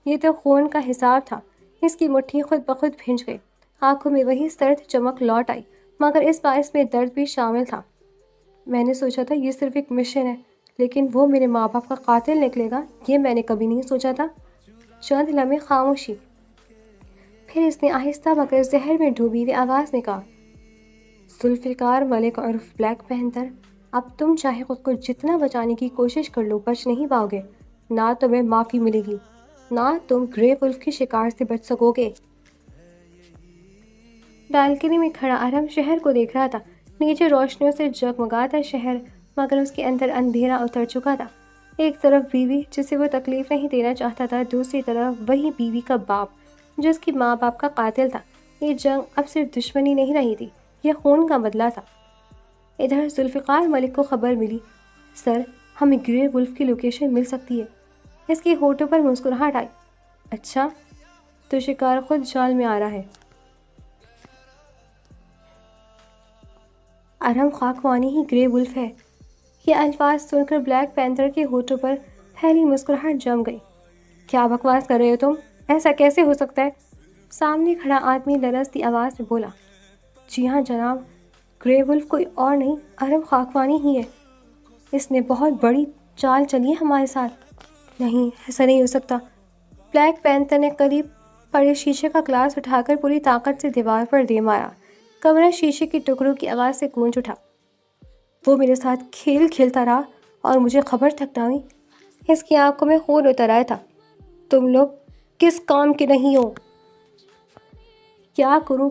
یہ تو خون کا حساب تھا۔ اس کی مٹھی خود بخود بھنج گئی۔ آنکھوں میں وہی سرد چمک لوٹ آئی، مگر اس بار اس میں درد بھی شامل تھا۔ میں نے سوچا تھا یہ صرف ایک مشن ہے، لیکن وہ میرے ماں باپ کا قاتل نکلے گا، یہ میں نے کبھی نہیں سوچا تھا۔ چند لمحے خاموشی، پھر اس نے آہستہ مگر زہر میں ڈوبی ہوئی آواز میں کہا، ذوالفقار ملک عرف بلیک پینتھر، اب تم چاہے خود کو جتنا بچانے کی کوشش کر لو، بچ نہیں پاؤ گے۔ نہ تمہیں معافی ملے گی، نہ تم گرے ولف کی شکار سے بچ سکو گے۔ بالکنی میں کھڑا ارہم شہر کو دیکھ رہا تھا۔ نیچے روشنیوں سے جگمگاتا شہر، مگر اس کے اندر اندھیرا اتر چکا تھا۔ ایک طرف بیوی جسے وہ تکلیف نہیں دینا چاہتا تھا، دوسری طرف وہی بیوی کا باپ جو اس کے ماں باپ کا قاتل تھا۔ یہ جنگ اب صرف دشمنی نہیں رہی تھی، یہ خون کا بدلہ تھا۔ ادھر ذوالفقار ملک کو خبر ملی، سر، ہمیں گرے ولف کی لوکیشن مل سکتی ہے۔ اس کے ہونٹوں پر مسکراہٹ آئی۔ اچھا، تو شکار خود جال میں آ رہا ہے۔ ارہم خاکوانی ہی گرے ولف ہے۔ یہ الفاظ سن کر بلیک پینتھر کے ہونٹوں پر پھیلی مسکراہٹ جم گئی۔ کیا بکواس کر رہے ہو تم؟ ایسا کیسے ہو سکتا ہے؟ سامنے کھڑا آدمی لرزتی آواز میں بولا، جی ہاں جناب، گرے ولف کوئی اور نہیں، ارہم خاکوانی ہی ہے۔ اس نے بہت بڑی چال چلی ہے ہمارے ساتھ۔ نہیں، ایسا نہیں ہو سکتا۔ بلیک پینتھر نے قریب پڑے شیشے کا گلاس اٹھا کر پوری طاقت سے دیوار پر دے مارا۔ کمرہ شیشے کے ٹکڑوں کی آواز سے گونج اٹھا۔ وہ میرے ساتھ کھیل کھیلتا رہا اور مجھے خبر تک نہ ہوئی۔ اس کی آنکھوں میں خون اتر آیا تھا۔ تم لوگ کس کام کے نہیں ہو؟ کیا کروں؟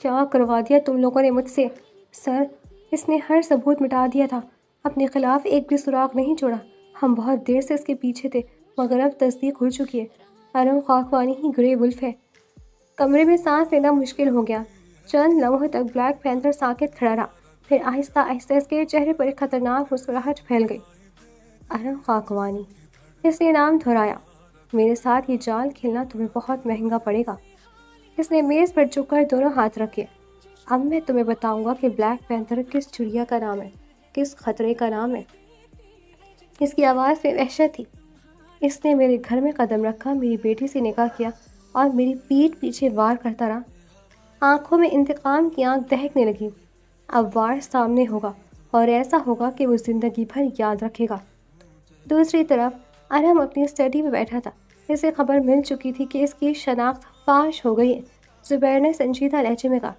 کیا کروا دیا تم لوگوں نے مجھ سے؟ سر، اس نے ہر ثبوت مٹا دیا تھا، اپنے خلاف ایک بھی سراغ نہیں چھوڑا۔ ہم بہت دیر سے اس کے پیچھے تھے، مگر اب تصدیق ہو چکی ہے، ارم خاکوانی ہی گرے ولف ہے۔ کمرے میں سانس لینا مشکل ہو گیا۔ چند لمحوں تک بلیک پینتھر ساکت کھڑا رہا، پھر آہستہ آہستہ اس کے چہرے پر ایک خطرناک مسکراہٹ پھیل گئی۔ ارم خاکوانی، اس نے نام دہرایا، میرے ساتھ یہ جال کھیلنا تمہیں بہت مہنگا پڑے گا۔ اس نے میز پر جھک کر دونوں ہاتھ رکھے۔ اب میں تمہیں بتاؤں گا کہ بلیک پینتھر کس چڑیا کا نام ہے، کس خطرے کا نام ہے۔ اس کی آواز میں وحشت تھی۔ اس نے میرے گھر میں قدم رکھا، میری بیٹی سے نکاح کیا اور میری پیٹھ پیچھے وار کرتا رہا۔ آنکھوں میں انتقام کی آنکھ دہکنے لگی۔ اب وار سامنے ہوگا اور ایسا ہوگا کہ وہ زندگی بھر یاد رکھے گا۔ دوسری طرف ارہم اپنی اسٹڈی میں بیٹھا تھا۔ اسے خبر مل چکی تھی کہ اس کی شناخت فاش ہو گئی ہے۔ زبیر نے سنجیدہ لہجے میں کہا،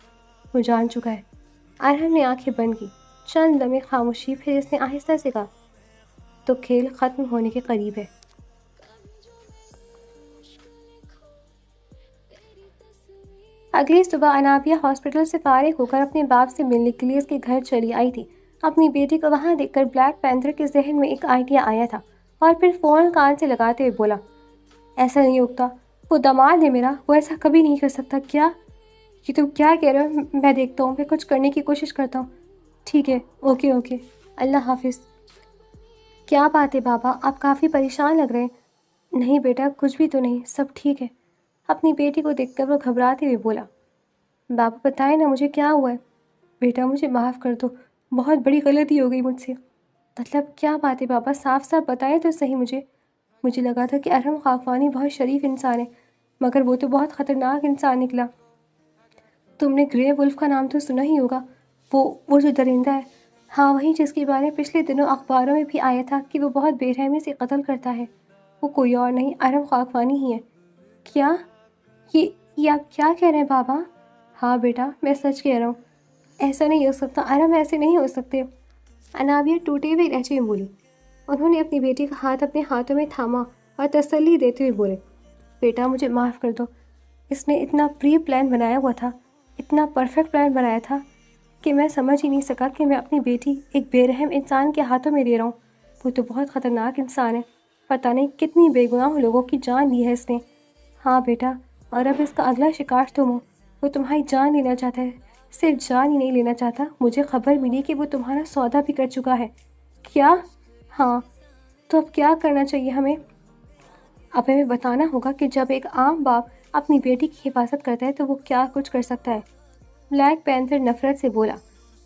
وہ جان چکا ہے۔ ارہم نے آنکھیں بند کی۔ چند لمحے خاموشی، پھر اس نے آہستہ سے کہا، تو کھیل ختم ہونے کے قریب ہے۔ اگلی صبح انابیہ ہاسپٹل سے فارغ ہو کر اپنے باپ سے ملنے کے لیے اس کے گھر چلی آئی تھی۔ اپنی بیٹی کو وہاں دیکھ کر بلیک پینتھر کے ذہن میں ایک آئیڈیا آیا تھا اور پھر فون کان سے لگاتے ہوئے بولا، ایسا نہیں ہوتا، وہ داماد ہے میرا، وہ ایسا کبھی نہیں کر سکتا۔ کیا یہ تم کیا کہہ رہے ہو؟ میں دیکھتا ہوں، میں کچھ کرنے کی کوشش کرتا ہوں۔ ٹھیک ہے، اوکے، اللہ حافظ۔ کیا بات ہے بابا، آپ کافی پریشان لگ رہے ہیں۔ نہیں بیٹا، کچھ بھی تو نہیں، سب ٹھیک ہے۔ اپنی بیٹی کو دیکھ کر وہ گھبراتے ہوئے بولا، بابا بتائیں نا مجھے کیا ہوا ہے۔ بیٹا مجھے معاف کر دو، بہت بڑی غلطی ہو گئی مجھ سے۔ مطلب کیا بات ہے بابا، صاف صاف بتائیں تو صحیح مجھے لگا تھا کہ ارہم خاکوانی بہت شریف انسان ہے، مگر وہ تو بہت خطرناک انسان نکلا۔ تم نے گرے ولف کا نام تو سنا ہی ہوگا، وہ جو درندہ ہے۔ ہاں وہی، جس کے بارے میں پچھلے دنوں اخباروں میں بھی آیا تھا کہ وہ بہت بے رحمی سے قتل کرتا ہے۔ وہ کوئی اور نہیں، ارہم خاکوانی ہی ہے۔ کیا یہ آپ کیا کہہ رہے ہیں بابا؟ ہاں بیٹا، میں سچ کہہ رہا ہوں، ایسا نہیں ہو سکتا، ارہم ایسے نہیں ہو سکتے۔ انابیہ ٹوٹے ہوئے لہجے میں بولی۔ انہوں نے اپنی بیٹی کا ہاتھ اپنے ہاتھوں میں تھاما اور تسلی دیتے ہوئے بولے، بیٹا مجھے معاف کر دو، اس نے اتنا پری پلان بنایا ہوا تھا، اتنا پرفیکٹ پلان بنایا تھا کہ میں سمجھ ہی نہیں سکا کہ میں اپنی بیٹی ایک بے رحم انسان کے ہاتھوں میں دے رہا ہوں۔ وہ تو بہت خطرناک انسان ہے، پتہ نہیں کتنی بے گناہ لوگوں کی جان لی ہے اس نے۔ ہاں بیٹا، اور اب اس کا اگلا شکار تم ہو۔ وہ تمہاری جان لینا چاہتا ہے، صرف جان ہی نہیں لینا چاہتا، مجھے خبر ملی کہ وہ تمہارا سودا بھی کر چکا ہے۔ کیا؟ ہاں، تو اب کیا کرنا چاہیے ہمیں؟ اب ہمیں بتانا ہوگا کہ جب ایک عام باپ اپنی بیٹی کی حفاظت کرتا ہے تو وہ کیا کچھ کر سکتا ہے۔ بلیک پینتھر نفرت سے بولا۔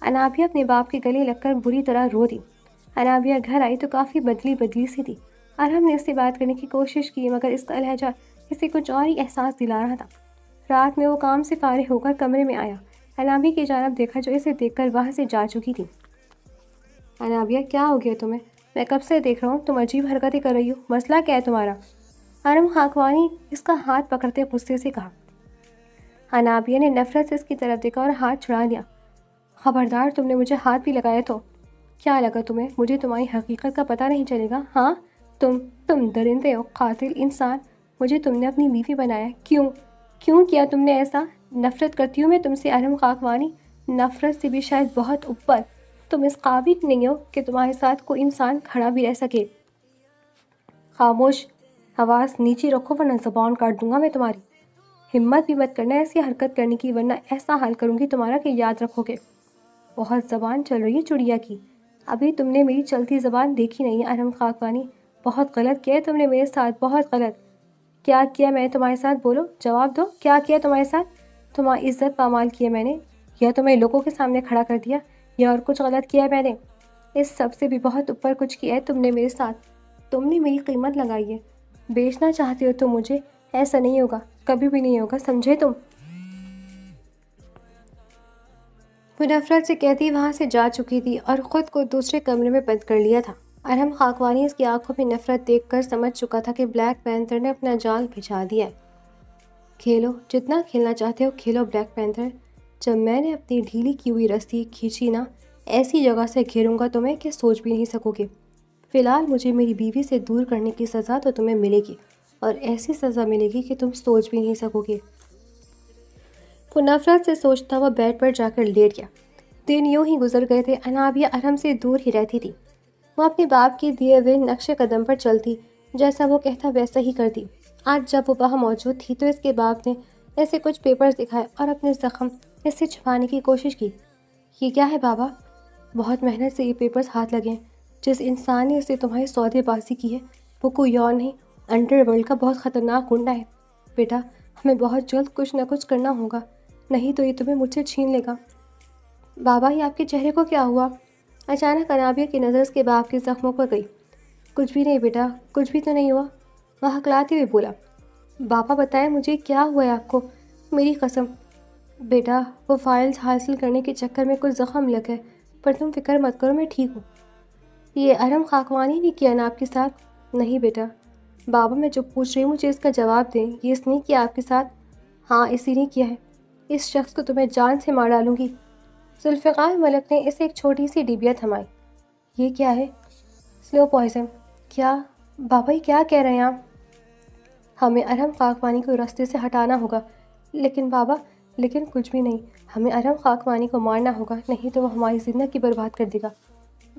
انابیہ اپنے باپ کے گلے لگ کر بری طرح رو دی۔ انابیہ گھر آئی تو کافی بدلی سی تھی۔ ارہم نے اس سے بات کرنے کی کوشش کی مگر اس کا لہجہ اسے کچھ اور ہی احساس دلا رہا تھا۔ رات میں وہ کام سے فارغ ہو کر کمرے میں آیا، انابیہ کی جانب دیکھا جو اسے دیکھ کر وہاں سے جا چکی تھی۔ انابیہ کیا ہو گیا تمہیں؟ میں کب سے دیکھ رہا ہوں تم عجیب حرکتیں کر رہی ہو، مسئلہ کیا ہے تمہارا؟ ارہم خاکوانی اس کا ہاتھ پکڑتے غصے سے کہا۔ انابیہ نے نفرت سے اس کی طرف دیکھا اور ہاتھ چھڑا لیا۔ خبردار، تم نے مجھے ہاتھ بھی لگایا تو کیا لگا تمہیں مجھے تمہاری حقیقت کا پتہ نہیں چلے گا؟ ہاں، تم درندے ہو، قاتل انسان، مجھے تم نے اپنی بیوی بنایا، کیوں کیا تم نے ایسا؟ نفرت کرتی ہوں میں تم سے ارہم خاکوانی، نفرت سے بھی شاید بہت اوپر۔ تم اس قابل نہیں ہو کہ تمہارے ساتھ کوئی انسان کھڑا بھی رہ سکے۔ خاموش، آواز نیچی رکھو ورنہ زبان کاٹ دوں گا میں تمہاری۔ ہمت بھی مت کرنا ایسی حرکت کرنے کی ورنہ ایسا حال کروں گی تمہارا کہ یاد رکھو گے۔ بہت زبان چل رہی ہے چڑیا کی، ابھی تم نے میری چلتی زبان دیکھی نہیں ہے ارہم خاکوانی، بہت غلط کیا ہے تم نے میرے ساتھ، بہت غلط۔ کیا کیا میں نے تمہارے ساتھ؟ بولو، جواب دو، کیا کیا تمہارے ساتھ؟ تمہاری عزت پامال کی ہے میں نے، یا تمہیں لوگوں کے سامنے کھڑا کر دیا، یا اور کچھ غلط کیا ہے میں نے؟ اس سب سے بھی بہت اوپر کچھ کیا ہے تم نے میرے ساتھ، تم نے میری قیمت لگائی ہے۔ بیچنا چاہتے ہو تم مجھے، ایسا نہیں ہوگا، کبھی بھی نہیں ہوگا، سمجھے تم؟ وہ نفرت سے کہتی وہاں سے جا چکی تھی اور خود کو دوسرے کمرے میں بند کر لیا تھا۔ ارہم خاکوانی اس کی آنکھوں میں نفرت دیکھ کر سمجھ چکا تھا کہ بلیک پینتھر نے اپنا جال بچھا دیا ہے۔ کھیلو، جتنا کھیلنا چاہتے ہو کھیلو بلیک پینتھر، جب میں نے اپنی ڈھیلی کی ہوئی رسی کھینچی نا، ایسی جگہ سے گھیروں گا تمہیں کہ سوچ بھی نہیں سکو گے۔ فی الحال مجھے میری بیوی سے دور کرنے کی سزا تو تمہیں ملے گی، اور ایسی سزا ملے گی کہ تم سوچ بھی نہیں سکو گے۔ وہ نفرت سے سوچتا ہوا بیڈ پر جا کر لیٹ گیا۔ دن یوں ہی گزر گئے تھے، انابیہ ارہم سے دور ہی رہتی تھی۔ وہ اپنے باپ کے دیے ہوئے نقش قدم پر چلتی، جیسا وہ کہتا ویسا ہی کر دی۔ آج جب وہ وہاں موجود تھی تو اس کے باپ نے اسے کچھ پیپرز دکھائے اور اپنے زخم اس سے چھپانے کی کوشش کی۔ یہ کیا ہے بابا؟ بہت محنت سے یہ پیپرز ہاتھ لگے ہیں۔ جس انسان نے اسے تمہاری سودے بازی کی ہے وہ کوئی اور نہیں، انڈر ورلڈ کا بہت خطرناک گنڈا ہے۔ بیٹا ہمیں بہت جلد کچھ نہ کچھ کرنا ہوگا، نہیں تو یہ تمہیں مجھ سے چھین لے گا۔ بابا یہ آپ کے چہرے کو کیا ہوا؟ اچانک انابیہ کی نظر اس کے باپ کے زخموں پر گئی۔ کچھ بھی نہیں بیٹا، کچھ بھی تو نہیں ہوا، وہ ہکلاتے ہوئے بولا۔ بابا بتائیں مجھے کیا ہوا ہے آپ کو؟ میری قسم بیٹا وہ فائلز حاصل کرنے کے چکر میں کچھ زخم لگ گئے، پر تم فکر مت کرو، میں ٹھیک ہوں۔ یہ ارم خاکوانی نے کیا نا آپ کے ساتھ؟ نہیں بیٹا۔ بابا میں جو پوچھ رہی ہوں مجھے اس کا جواب دیں، یہ اس نے کیا آپ کے ساتھ؟ ہاں اسی نے کیا ہے، اس شخص کو تو میں جان سے مار ڈالوں گی۔ ذوالفقار ملک نے اسے ایک چھوٹی سی ڈبیا تھمائی۔ یہ کیا ہے؟ Slow poison. کیا؟ بابا یہ کیا کہہ رہے ہیں آپ؟ ہمیں ارم خاکوانی کو راستے سے ہٹانا ہوگا۔ لیکن بابا، لیکن کچھ بھی نہیں، ہمیں ارم خاکوانی کو مارنا ہوگا، نہیں تو وہ ہماری زندگی برباد کر دے گا۔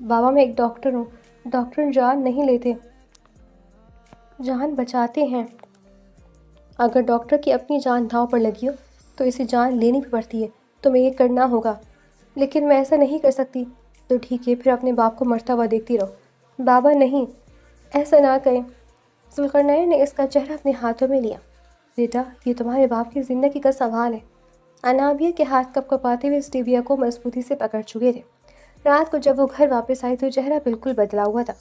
بابا میں ایک ڈاکٹر ہوں، ڈاکٹر جان نہیں لیتے، جان بچاتے ہیں۔ اگر ڈاکٹر کی اپنی جان داؤ پر لگی ہو تو اسے جان لینی بھی پڑتی ہے، تمہیں یہ کرنا ہوگا۔ لیکن میں ایسا نہیں کر سکتی۔ تو ٹھیک ہے پھر اپنے باپ کو مرتا ہوا دیکھتی رہو۔ بابا نہیں، ایسا نہ کریں۔ ذوالقرنین نے اس کا چہرہ اپنے ہاتھوں میں لیا۔ بیٹا یہ تمہارے باپ کی زندگی کا سوال ہے۔ انابیہ کے ہاتھ کپ کپاتے ہوئے اس ڈبیا کو مضبوطی سے پکڑ چکے تھے۔ رات کو جب وہ گھر واپس آئی تو چہرہ بالکل بدلا ہوا تھا۔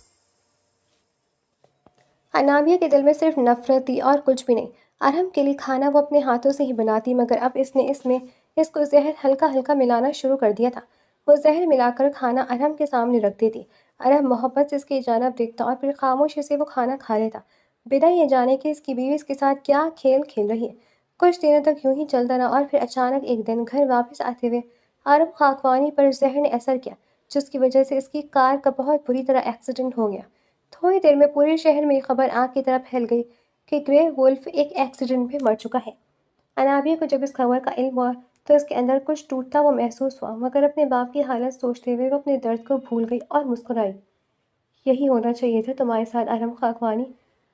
انابیہ کے دل میں صرف نفرت تھی اور کچھ بھی نہیں۔ ارہم کے لیے کھانا وہ اپنے ہاتھوں سے ہی بناتی، مگر اب اس نے اس کو زہر ہلکا ہلکا ملانا شروع کر دیا تھا۔ وہ زہر ملا کر کھانا ارہم کے سامنے رکھ دیتی۔ ارہم محبت سے اس کی جانب دیکھتا اور پھر خاموشی سے وہ کھانا کھا لیتا، بنا یہ جانے کہ اس کی بیوی اس کے ساتھ کیا کھیل کھیل رہی ہے۔ کچھ دنوں تک یوں ہی چلتا رہا اور پھر اچانک ایک دن گھر واپس آتے ہوئے ارم خاکوانی پر زہر نے اثر کیا، جس کی وجہ سے اس کی کار کا بہت بری طرح ایکسیڈنٹ ہو گیا۔ تھوڑی دیر میں پورے شہر میں یہ خبر آگ کی طرح پھیل گئی کہ گرے وولف ایک ایکسیڈنٹ میں مر چکا ہے۔ انابیہ کو جب اس خبر کا علم ہوا تو اس کے اندر کچھ ٹوٹتا وہ محسوس ہوا، مگر اپنے باپ کی حالت سوچتے ہوئے وہ اپنے درد کو بھول گئی اور مسکرائی۔ یہی ہونا چاہیے تھا تمہارے ساتھ ارم خاکوانی،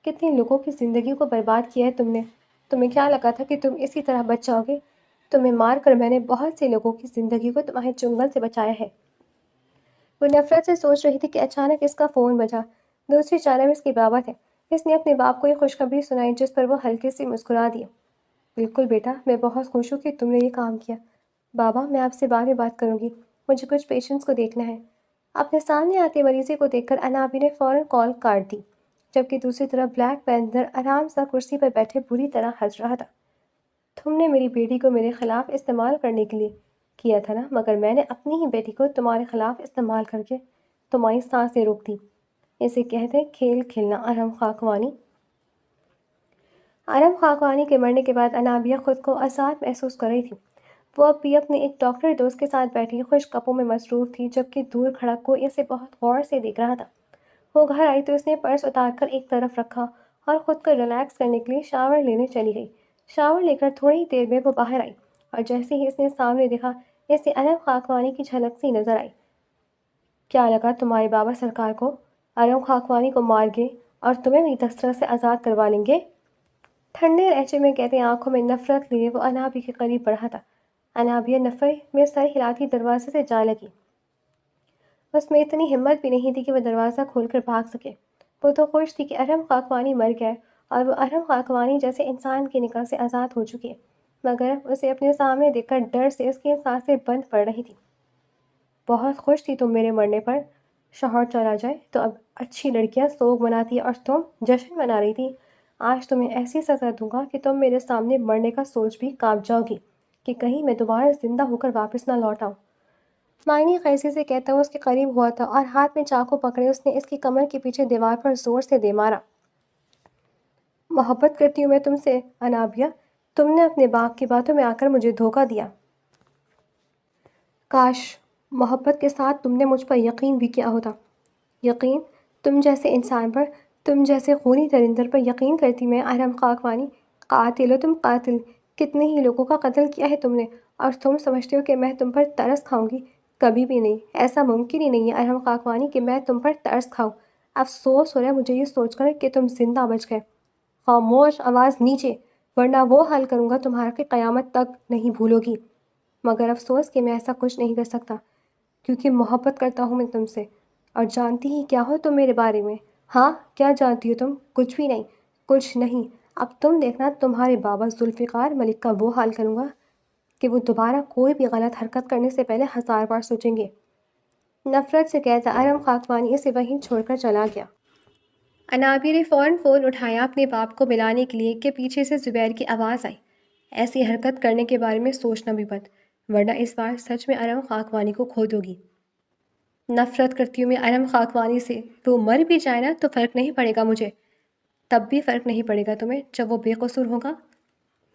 کتنے لوگوں کی زندگی کو برباد کیا ہے تم نے۔ تمہیں کیا لگا تھا کہ تم اسی طرح بچ جاؤ گے؟ تمہیں مار کر میں نے بہت سے لوگوں کی زندگی کو تمہارے چنگل سے بچایا ہے۔ وہ نفرت سے سوچ رہی تھی کہ اچانک اس کا فون بجا۔ دوسری جانب اس کے بابا تھے۔ اس نے اپنے باپ کو یہ خوشخبری سنائی، جس پر وہ ہلکے سے مسکرا دیا۔ بالکل بیٹا، میں بہت خوش ہوں کہ تم نے یہ کام کیا۔ بابا میں آپ سے بعد میں بات کروں گی، مجھے کچھ پیشنٹس کو دیکھنا ہے۔ اپنے سامنے آتے مریضی کو دیکھ کر انابی نے فوراً کال کاٹ دی، جبکہ دوسری طرف بلیک پینتھر آرام سے کرسی پر بیٹھے بری طرح ہنس رہا تھا۔ تم نے میری بیٹی کو میرے خلاف استعمال کرنے کے لیے کیا تھا نا، مگر میں نے اپنی ہی بیٹی کو تمہارے خلاف استعمال کر کے تمہاری سانسیں روک دی۔ اسے کہتے ہیں کھیل کھیلنا ارم خاکوانی۔ ارم خاکوانی کے مرنے کے بعد انابیہ خود کو آزاد محسوس کر رہی تھی۔ وہ اب بھی اپنے ایک ڈاکٹر دوست کے ساتھ بیٹھی خوش گپوں میں مصروف تھی، جبکہ دور کھڑا کوئی اسے بہت غور سے دیکھ رہا تھا۔ وہ گھر آئی تو اس نے پرس اتار کر ایک طرف رکھا اور خود کو ریلیکس کرنے کے لیے شاور لینے چلی گئی۔ شاور لے کر تھوڑی ہی دیر میں وہ باہر آئی اور جیسے ہی اس نے سامنے دیکھا، اسے ارم خاکوانی کی جھلک سی نظر آئی۔ کیا لگا تمہارے بابا سرکار کو ارم خاکوانی کو مار گئے اور تمہیں بھی دسترس سے آزاد کروا لیں گے؟ ٹھنڈے لہجے میں کہتے آنکھوں میں نفرت لیے وہ انابی کے قریب بڑھا تھا۔ انابیہ نفرت میں سر ہلاتی دروازے سے جا لگی۔ اس میں اتنی ہمت بھی نہیں تھی کہ وہ دروازہ کھول کر بھاگ سکے۔ وہ تو خوش تھی کہ ارم خاکوانی مر گیا اور وہ ارم خاکوانی جیسے انسان کی نگاہ سے آزاد ہو چکی ہے، مگر اسے اپنے سامنے دیکھ کر ڈر سے اس کی سانسیں بند پڑ رہی تھی۔ بہت خوش تھی تم میرے مرنے پر؟ شوہر چلا جائے تو اب اچھی لڑکیاں سوگ مناتی اور تم جشن منا رہی تھی۔ آج تمہیں ایسی سزا دوں گا کہ تم میرے سامنے مرنے کا سوچ بھی کانپ جاؤ گی کہ کہیں میں دوبارہ زندہ ہو کر واپس نہ لوٹ آؤں۔ معنی خیزی سے کہتا ہوا اس کے قریب ہوا تھا اور ہاتھ میں چاقو پکڑے اس نے اس کی کمر کے پیچھے دیوار پر زور سے دے مارا۔ محبت کرتی ہوں میں تم سے انابیہ، تم نے اپنے باپ کی باتوں میں آ کر مجھے دھوکہ دیا۔ کاش محبت کے ساتھ تم نے مجھ پر یقین بھی کیا ہوتا۔ یقین؟ تم جیسے انسان پر، تم جیسے خونی درندر پر یقین کرتی میں ارم خاکوانی؟ قاتل ہو تم، قاتل! کتنے ہی لوگوں کا قتل کیا ہے تم نے، اور تم سمجھتے ہو کہ میں تم پر ترس کھاؤں گی؟ کبھی بھی نہیں، ایسا ممکن ہی نہیں ہے ارم خاکوانی کہ میں تم پر ترس کھاؤں۔ افسوس ہو رہا ہے مجھے یہ سوچ کر کہ تم زندہ بچ گئے۔ خاموش، آواز نیچے، ورنہ وہ حل کروں گا تمہارا کہ قیامت تک نہیں بھولو گی۔ مگر افسوس کہ میں ایسا کچھ نہیں کر سکتا، کیونکہ محبت کرتا ہوں میں تم سے، اور جانتی ہی کیا ہو تم میرے بارے میں۔ ہاں، کیا جانتی ہو تم؟ کچھ بھی نہیں، کچھ نہیں۔ اب تم دیکھنا تمہارے بابا ذوالفقار ملک کا وہ حال کروں گا کہ وہ دوبارہ کوئی بھی غلط حرکت کرنے سے پہلے 1000 بار سوچیں گے۔ نفرت سے کہتا ارم خاکوانی اسے وہیں چھوڑ کر چلا گیا۔ انابی نے فوراً فون اٹھایا اپنے باپ کو ملانے کے لیے کہ پیچھے سے زبیر کی آواز آئی، ایسی حرکت کرنے کے بارے میں سوچنا بھی مت، ورنہ اس بار سچ میں ارم خاکوانی کو کھو دو گی۔ نفرت کرتی ہوں میں ارم خاکوانی سے، وہ مر بھی جائے نا تو فرق نہیں پڑے گا مجھے۔ تب بھی فرق نہیں پڑے گا تمہیں جب وہ بے قصور ہوگا۔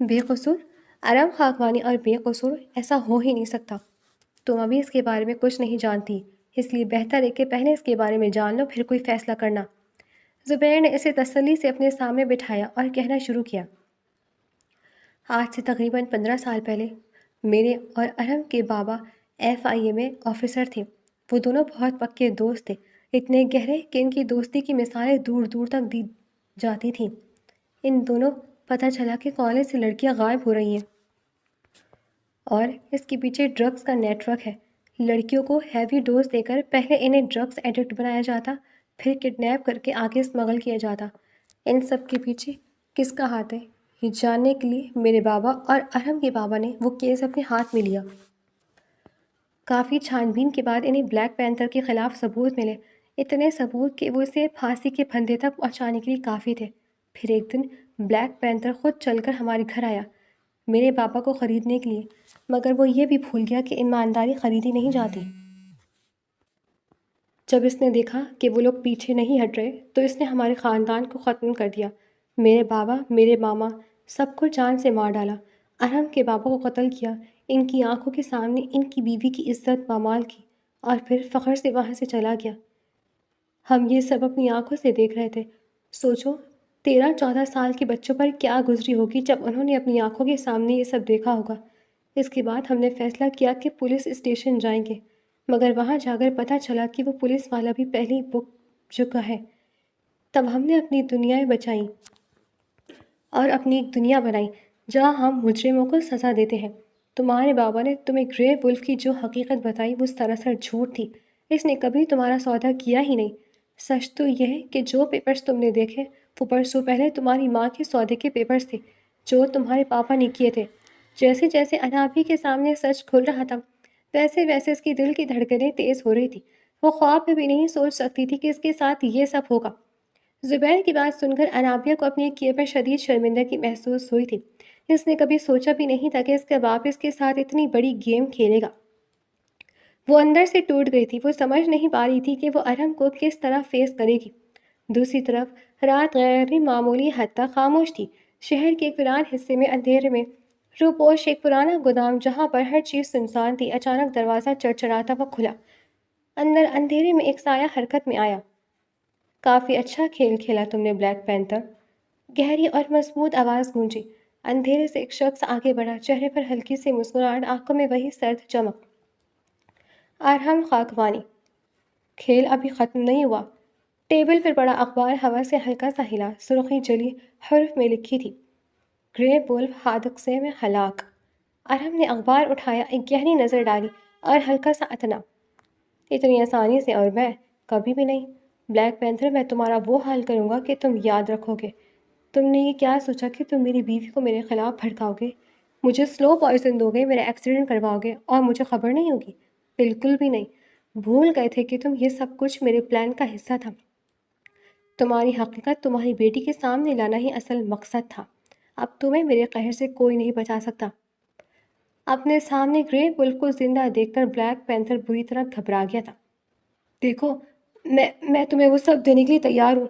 بے قصور؟ ارم خاکوانی اور بے قصور ایسا ہو ہی نہیں سکتا۔ تم ابھی اس کے بارے میں کچھ نہیں جانتی، اس لیے بہتر ہے کہ پہلے اس کے بارے میں جان لو پھر کوئی فیصلہ کرنا۔ زبیر نے اسے تسلی سے اپنے سامنے بٹھایا اور کہنا شروع کیا، آج سے تقریباً 15 سال پہلے میرے اور ارم کے بابا FIA میں آفیسر تھے۔ وہ دونوں بہت پکے دوست تھے، اتنے گہرے کہ ان کی دوستی کی مثالیں دور دور تک دی جاتی تھیں۔ ان دونوں پتہ چلا کہ کالج سے لڑکیاں غائب ہو رہی ہیں اور اس کے پیچھے ڈرگس کا نیٹ ورک ہے۔ لڑکیوں کو ہیوی ڈوز دے کر پہلے انہیں ڈرگس ایڈکٹ بنایا جاتا، پھر کڈنیپ کر کے آگے اسمگل کیا جاتا۔ ان سب کے پیچھے کس کا ہاتھ ہے، یہ جاننے کے لیے میرے بابا اور ارم کے بابا نے وہ کیس اپنے ہاتھ میں لیا۔ کافی چھان بین کے بعد انہیں بلیک پینتھر کے خلاف ثبوت ملے، اتنے ثبوت کہ وہ اسے پھانسی کے پھندے تک پہنچانے کے لیے کافی تھے۔ پھر ایک دن بلیک پینتھر خود چل کر ہمارے گھر آیا میرے پاپا کو خریدنے کے لیے، مگر وہ یہ بھی بھول گیا کہ ایمانداری خریدی نہیں جاتی۔ جب اس نے دیکھا کہ وہ لوگ پیچھے نہیں ہٹ رہے تو اس نے ہمارے خاندان کو ختم کر دیا۔ میرے بابا، میرے ماما، سب کو جان سے مار ڈالا۔ ارم کے بابا کو قتل کیا، ان کی آنکھوں کے سامنے ان کی بیوی کی عزت پامال کی، اور پھر فخر سے وہاں سے چلا گیا۔ ہم یہ سب اپنی آنکھوں سے دیکھ رہے تھے۔ سوچو 13-14 سال کے بچوں پر کیا گزری ہوگی جب انہوں نے اپنی آنکھوں کے سامنے یہ سب دیکھا ہوگا۔ اس کے بعد ہم نے فیصلہ کیا کہ پولیس اسٹیشن جائیں گے، مگر وہاں جا کر پتہ چلا کہ وہ پولیس والا بھی پہلے ہی بک چکا ہے۔ تب ہم نے اپنی دنیایں بچائیں اور اپنی ایک دنیا بنائی جہاں ہم مجرموں کو سزا دیتے ہیں۔ تمہارے بابا نے تمہیں گرے ولف کی جو حقیقت بتائی وہ سراسر جھوٹ تھی، اس نے کبھی تمہارا سودا کیا ہی نہیں۔ سچ تو یہ ہے کہ جو پیپرز تم نے دیکھے وہ برسوں پہلے تمہاری ماں کے سودے کے پیپرز تھے جو تمہارے پاپا نے کیے تھے۔ جیسے جیسے انابی کے سامنے سچ کھل رہا تھا ویسے ویسے اس کی دل کی دھڑکنیں تیز ہو رہی تھی۔ وہ خواب میں بھی نہیں سوچ سکتی تھی کہ اس کے ساتھ یہ سب ہوگا۔ زبیر کی بات سن کر انابیہ کو اپنے کیے پر شدید شرمندگی محسوس ہوئی تھی۔ اس نے کبھی سوچا بھی نہیں تھا کہ اس کا باپ اس کے ساتھ اتنی بڑی گیم کھیلے گا۔ وہ اندر سے ٹوٹ گئی تھی، وہ سمجھ نہیں پا رہی تھی کہ وہ ارم کو کس طرح فیس کرے گی۔ دوسری طرف رات غیر معمولی حد تک خاموش تھی۔ شہر کے ایک ویران حصے میں اندھیرے میں روپوش ایک پرانا گودام جہاں پر ہر چیز سنسان تھی، اچانک دروازہ چڑچڑاتا ہوا کھلا۔ اندر اندھیرے میں ایک سایہ حرکت میں آیا۔ کافی اچھا کھیل کھیلا تم نے بلیک پینتھر، گہری اور مضبوط آواز گونجی۔ اندھیرے سے ایک شخص آگے بڑھا، چہرے پر ہلکی سی مسکراہٹ، آنکھوں میں وہی سرد چمک۔ ارحم خاکوانی، کھیل ابھی ختم نہیں ہوا۔ ٹیبل پر پڑا اخبار ہوا سے ہلکا سا ہلا، سرخی جلی حرف میں لکھی تھی، گرے وولف حادثے میں ہلاک۔ ارحم نے اخبار اٹھایا، ایک گہری نظر ڈالی اور ہلکا سا اتنا، اتنی آسانی سے اور میں کبھی بھی نہیں۔ بلیک پینتھر، میں تمہارا وہ حال کروں گا کہ تم یاد رکھو گے۔ تم نے یہ کیا سوچا کہ تم میری بیوی کو میرے خلاف بھڑکاؤ گے، مجھے سلو پوائزن دو گے، میرا ایکسیڈنٹ کرواؤ گے اور مجھے خبر نہیں ہوگی؟ بالکل بھی نہیں۔ بھول گئے تھے کہ تم یہ سب کچھ میرے پلان کا حصہ تھا۔ تمہاری حقیقت تمہاری بیٹی کے سامنے لانا ہی اصل مقصد تھا۔ اب تمہیں میرے قہر سے کوئی نہیں بچا سکتا۔ اپنے سامنے گرے ولف کو زندہ دیکھ کر بلیک پینتھر بری طرح گھبرا گیا تھا۔ دیکھو، میں تمہیں وہ سب دینے کے لیے تیار ہوں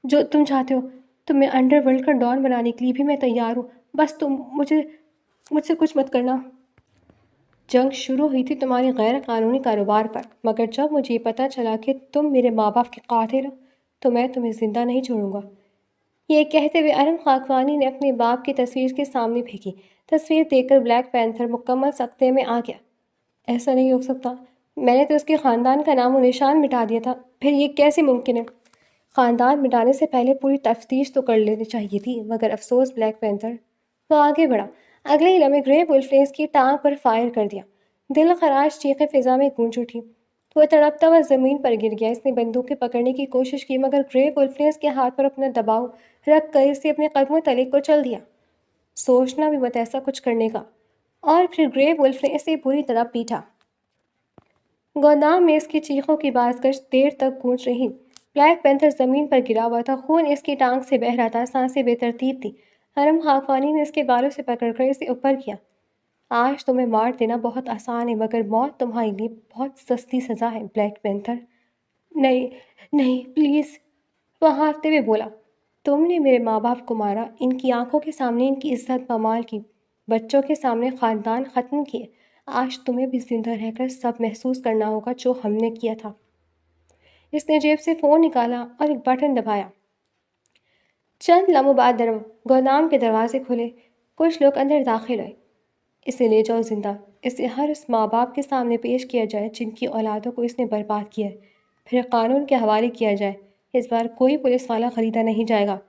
جو تم چاہتے ہو، تمہیں انڈر ورلڈ کا ڈان بنانے کے لیے بھی میں تیار ہوں، بس تم مجھ سے کچھ مت کرنا۔ جنگ شروع ہوئی تھی تمہاری غیر قانونی کاروبار پر، مگر جب مجھے یہ پتہ چلا کہ تم میرے ماں باپ کے قاتل ہو تو میں تمہیں زندہ نہیں چھوڑوں گا۔ یہ کہتے ہوئے ارم خاکوانی نے اپنے باپ کی تصویر کے سامنے پھینکی۔ تصویر دیکھ کر بلیک پینتھر مکمل سکتے میں آ گیا۔ ایسا نہیں ہو سکتا، میں نے تو اس کے خاندان کا نام و نشان مٹا دیا تھا، پھر یہ کیسے ممکن ہے؟ خاندان مٹانے سے پہلے پوری تفتیش تو کر لینی چاہیے تھی، مگر افسوس بلیک پینتھر۔ وہ آگے بڑھا۔ اگلے ہی لمحے گرے وولف نے اس کی ٹانگ پر فائر کر دیا۔ دل خراش چیخیں فضا میں گونج اٹھی۔ وہ تڑپتا ہوا زمین پر گر گیا۔ اس نے بندوقیں پکڑنے کی کوشش کی، مگر گرے وولف نے اس کے ہاتھ پر اپنا دباؤ رکھ کر اسے اپنے قدموں تلے کچل دیا۔ سوچنا بھی مت ایسا کچھ کرنے کا۔ اور پھر گرے وولف نے اسے بری طرح پیٹا۔ گودام میں اس کی چیخوں کی بازگشت دیر تک گونج رہی۔ بلیک پینتھر زمین پر گرا ہوا تھا، خون اس کی ٹانگ سے بہہ رہا تھا، سانسیں بے ترتیب تھیں۔ ارم خاکوانی نے اس کے بالوں سے پکڑ کر اسے اوپر کیا۔ آج تمہیں مار دینا بہت آسان ہے، مگر موت تمہارے لیے بہت سستی سزا ہے بلیک پینتھر۔ نہیں نہیں پلیز، وہ ہانفتے ہوئے بولا۔ تم نے میرے ماں باپ کو مارا، ان کی آنکھوں کے سامنے ان کی عزت پامال کی، بچوں کے سامنے خاندان ختم کیے۔ آج تمہیں بھی زندہ رہ کر سب محسوس کرنا ہوگا جو ہم نے کیا تھا۔ اس نے جیب سے فون نکالا اور ایک بٹن دبایا۔ چند لمحوں بعد گودام کے دروازے کھلے، کچھ لوگ اندر داخل ہوئے۔ اسے لے جاؤ زندہ، اسے ہر اس ماں باپ کے سامنے پیش کیا جائے جن کی اولادوں کو اس نے برباد کیا ہے، پھر قانون کے حوالے کیا جائے۔ اس بار کوئی پولیس والا خریدا نہیں جائے گا۔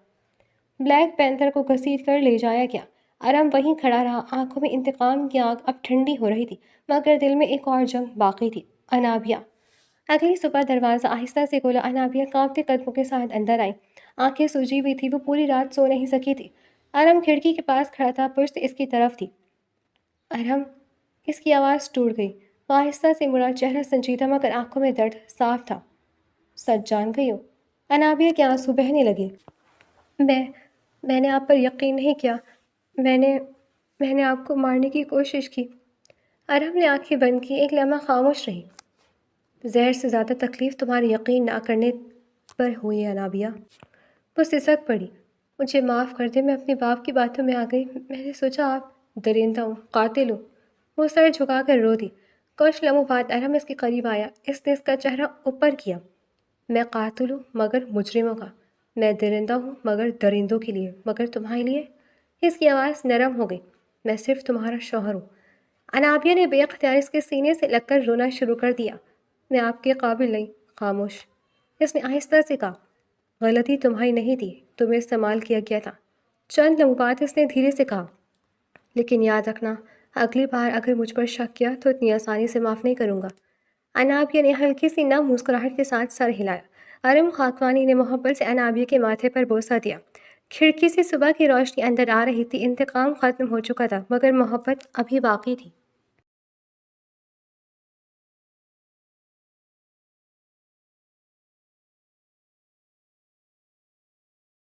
بلیک پینتھر کو گھسیٹ کر لے جایا گیا۔ ارم وہیں کھڑا رہا، آنکھوں میں انتقام کی آگ اب ٹھنڈی ہو رہی تھی، مگر دل میں ایک اور جنگ باقی تھی۔ انابیہ۔ اگلی صبح دروازہ آہستہ سے کھلا۔ انابیہ کانپتے قدموں کے ساتھ اندر آئی، آنکھیں سوجی ہوئی تھی، وہ پوری رات سو نہیں سکی تھی۔ ارم کھڑکی کے پاس کھڑا تھا، پشت اس کی طرف تھی۔ ارم، اس کی آواز ٹوٹ گئی۔ وہ آہستہ سے مڑا، چہرہ سنجیدہ مگر آنکھوں میں درد صاف تھا۔ سچ جان گئی ہو؟ انابیہ کے آنسو بہنے لگے۔ میں نے آپ پر یقین نہیں کیا، میں نے آپ کو مارنے کی کوشش کی۔ ارم نے آنکھیں بند کی، ایک لمحہ خاموش رہی۔ زہر سے زیادہ تکلیف تمہارے یقین نہ کرنے پر ہوئی ہے انابیہ۔ وہ سسک پڑی۔ مجھے معاف کر دے، میں اپنے باپ کی باتوں میں آ گئی، میں نے سوچا آپ درندہ ہوں، قاتل ہوں۔ وہ سر جھکا کر رو دی۔ کچھ لمحوں بعد ارم اس کے قریب آیا، اس نے اس کا چہرہ اوپر کیا۔ میں قاتل ہوں مگر مجرموں کا، میں درندہ ہوں مگر درندوں کے لیے، مگر تمہارے لیے؟ اس کی آواز نرم ہو گئی۔ میں صرف تمہارا شوہر ہوں۔ انابیہ نے بے اختیار اس کے سینے سے لگ کر رونا شروع کر دیا۔ میں آپ کے قابل نہیں۔ خاموش، اس نے آہستہ سے کہا۔ غلطی تمہاری نہیں تھی، تمہیں استعمال کیا گیا تھا۔ چند لمحوں بعد اس نے دھیرے سے کہا، لیکن یاد رکھنا، اگلی بار اگر مجھ پر شک کیا تو اتنی آسانی سے معاف نہیں کروں گا۔ انابیہ نے ہلکی سی نم مسکراہٹ کے ساتھ سر ہلایا۔ ارم خاکوانی نے محبت سے انابیہ کے ماتھے پر بوسہ دیا۔ کھڑکی سے صبح کی روشنی اندر آ رہی تھی۔ انتقام ختم ہو چکا تھا، مگر محبت ابھی باقی تھی۔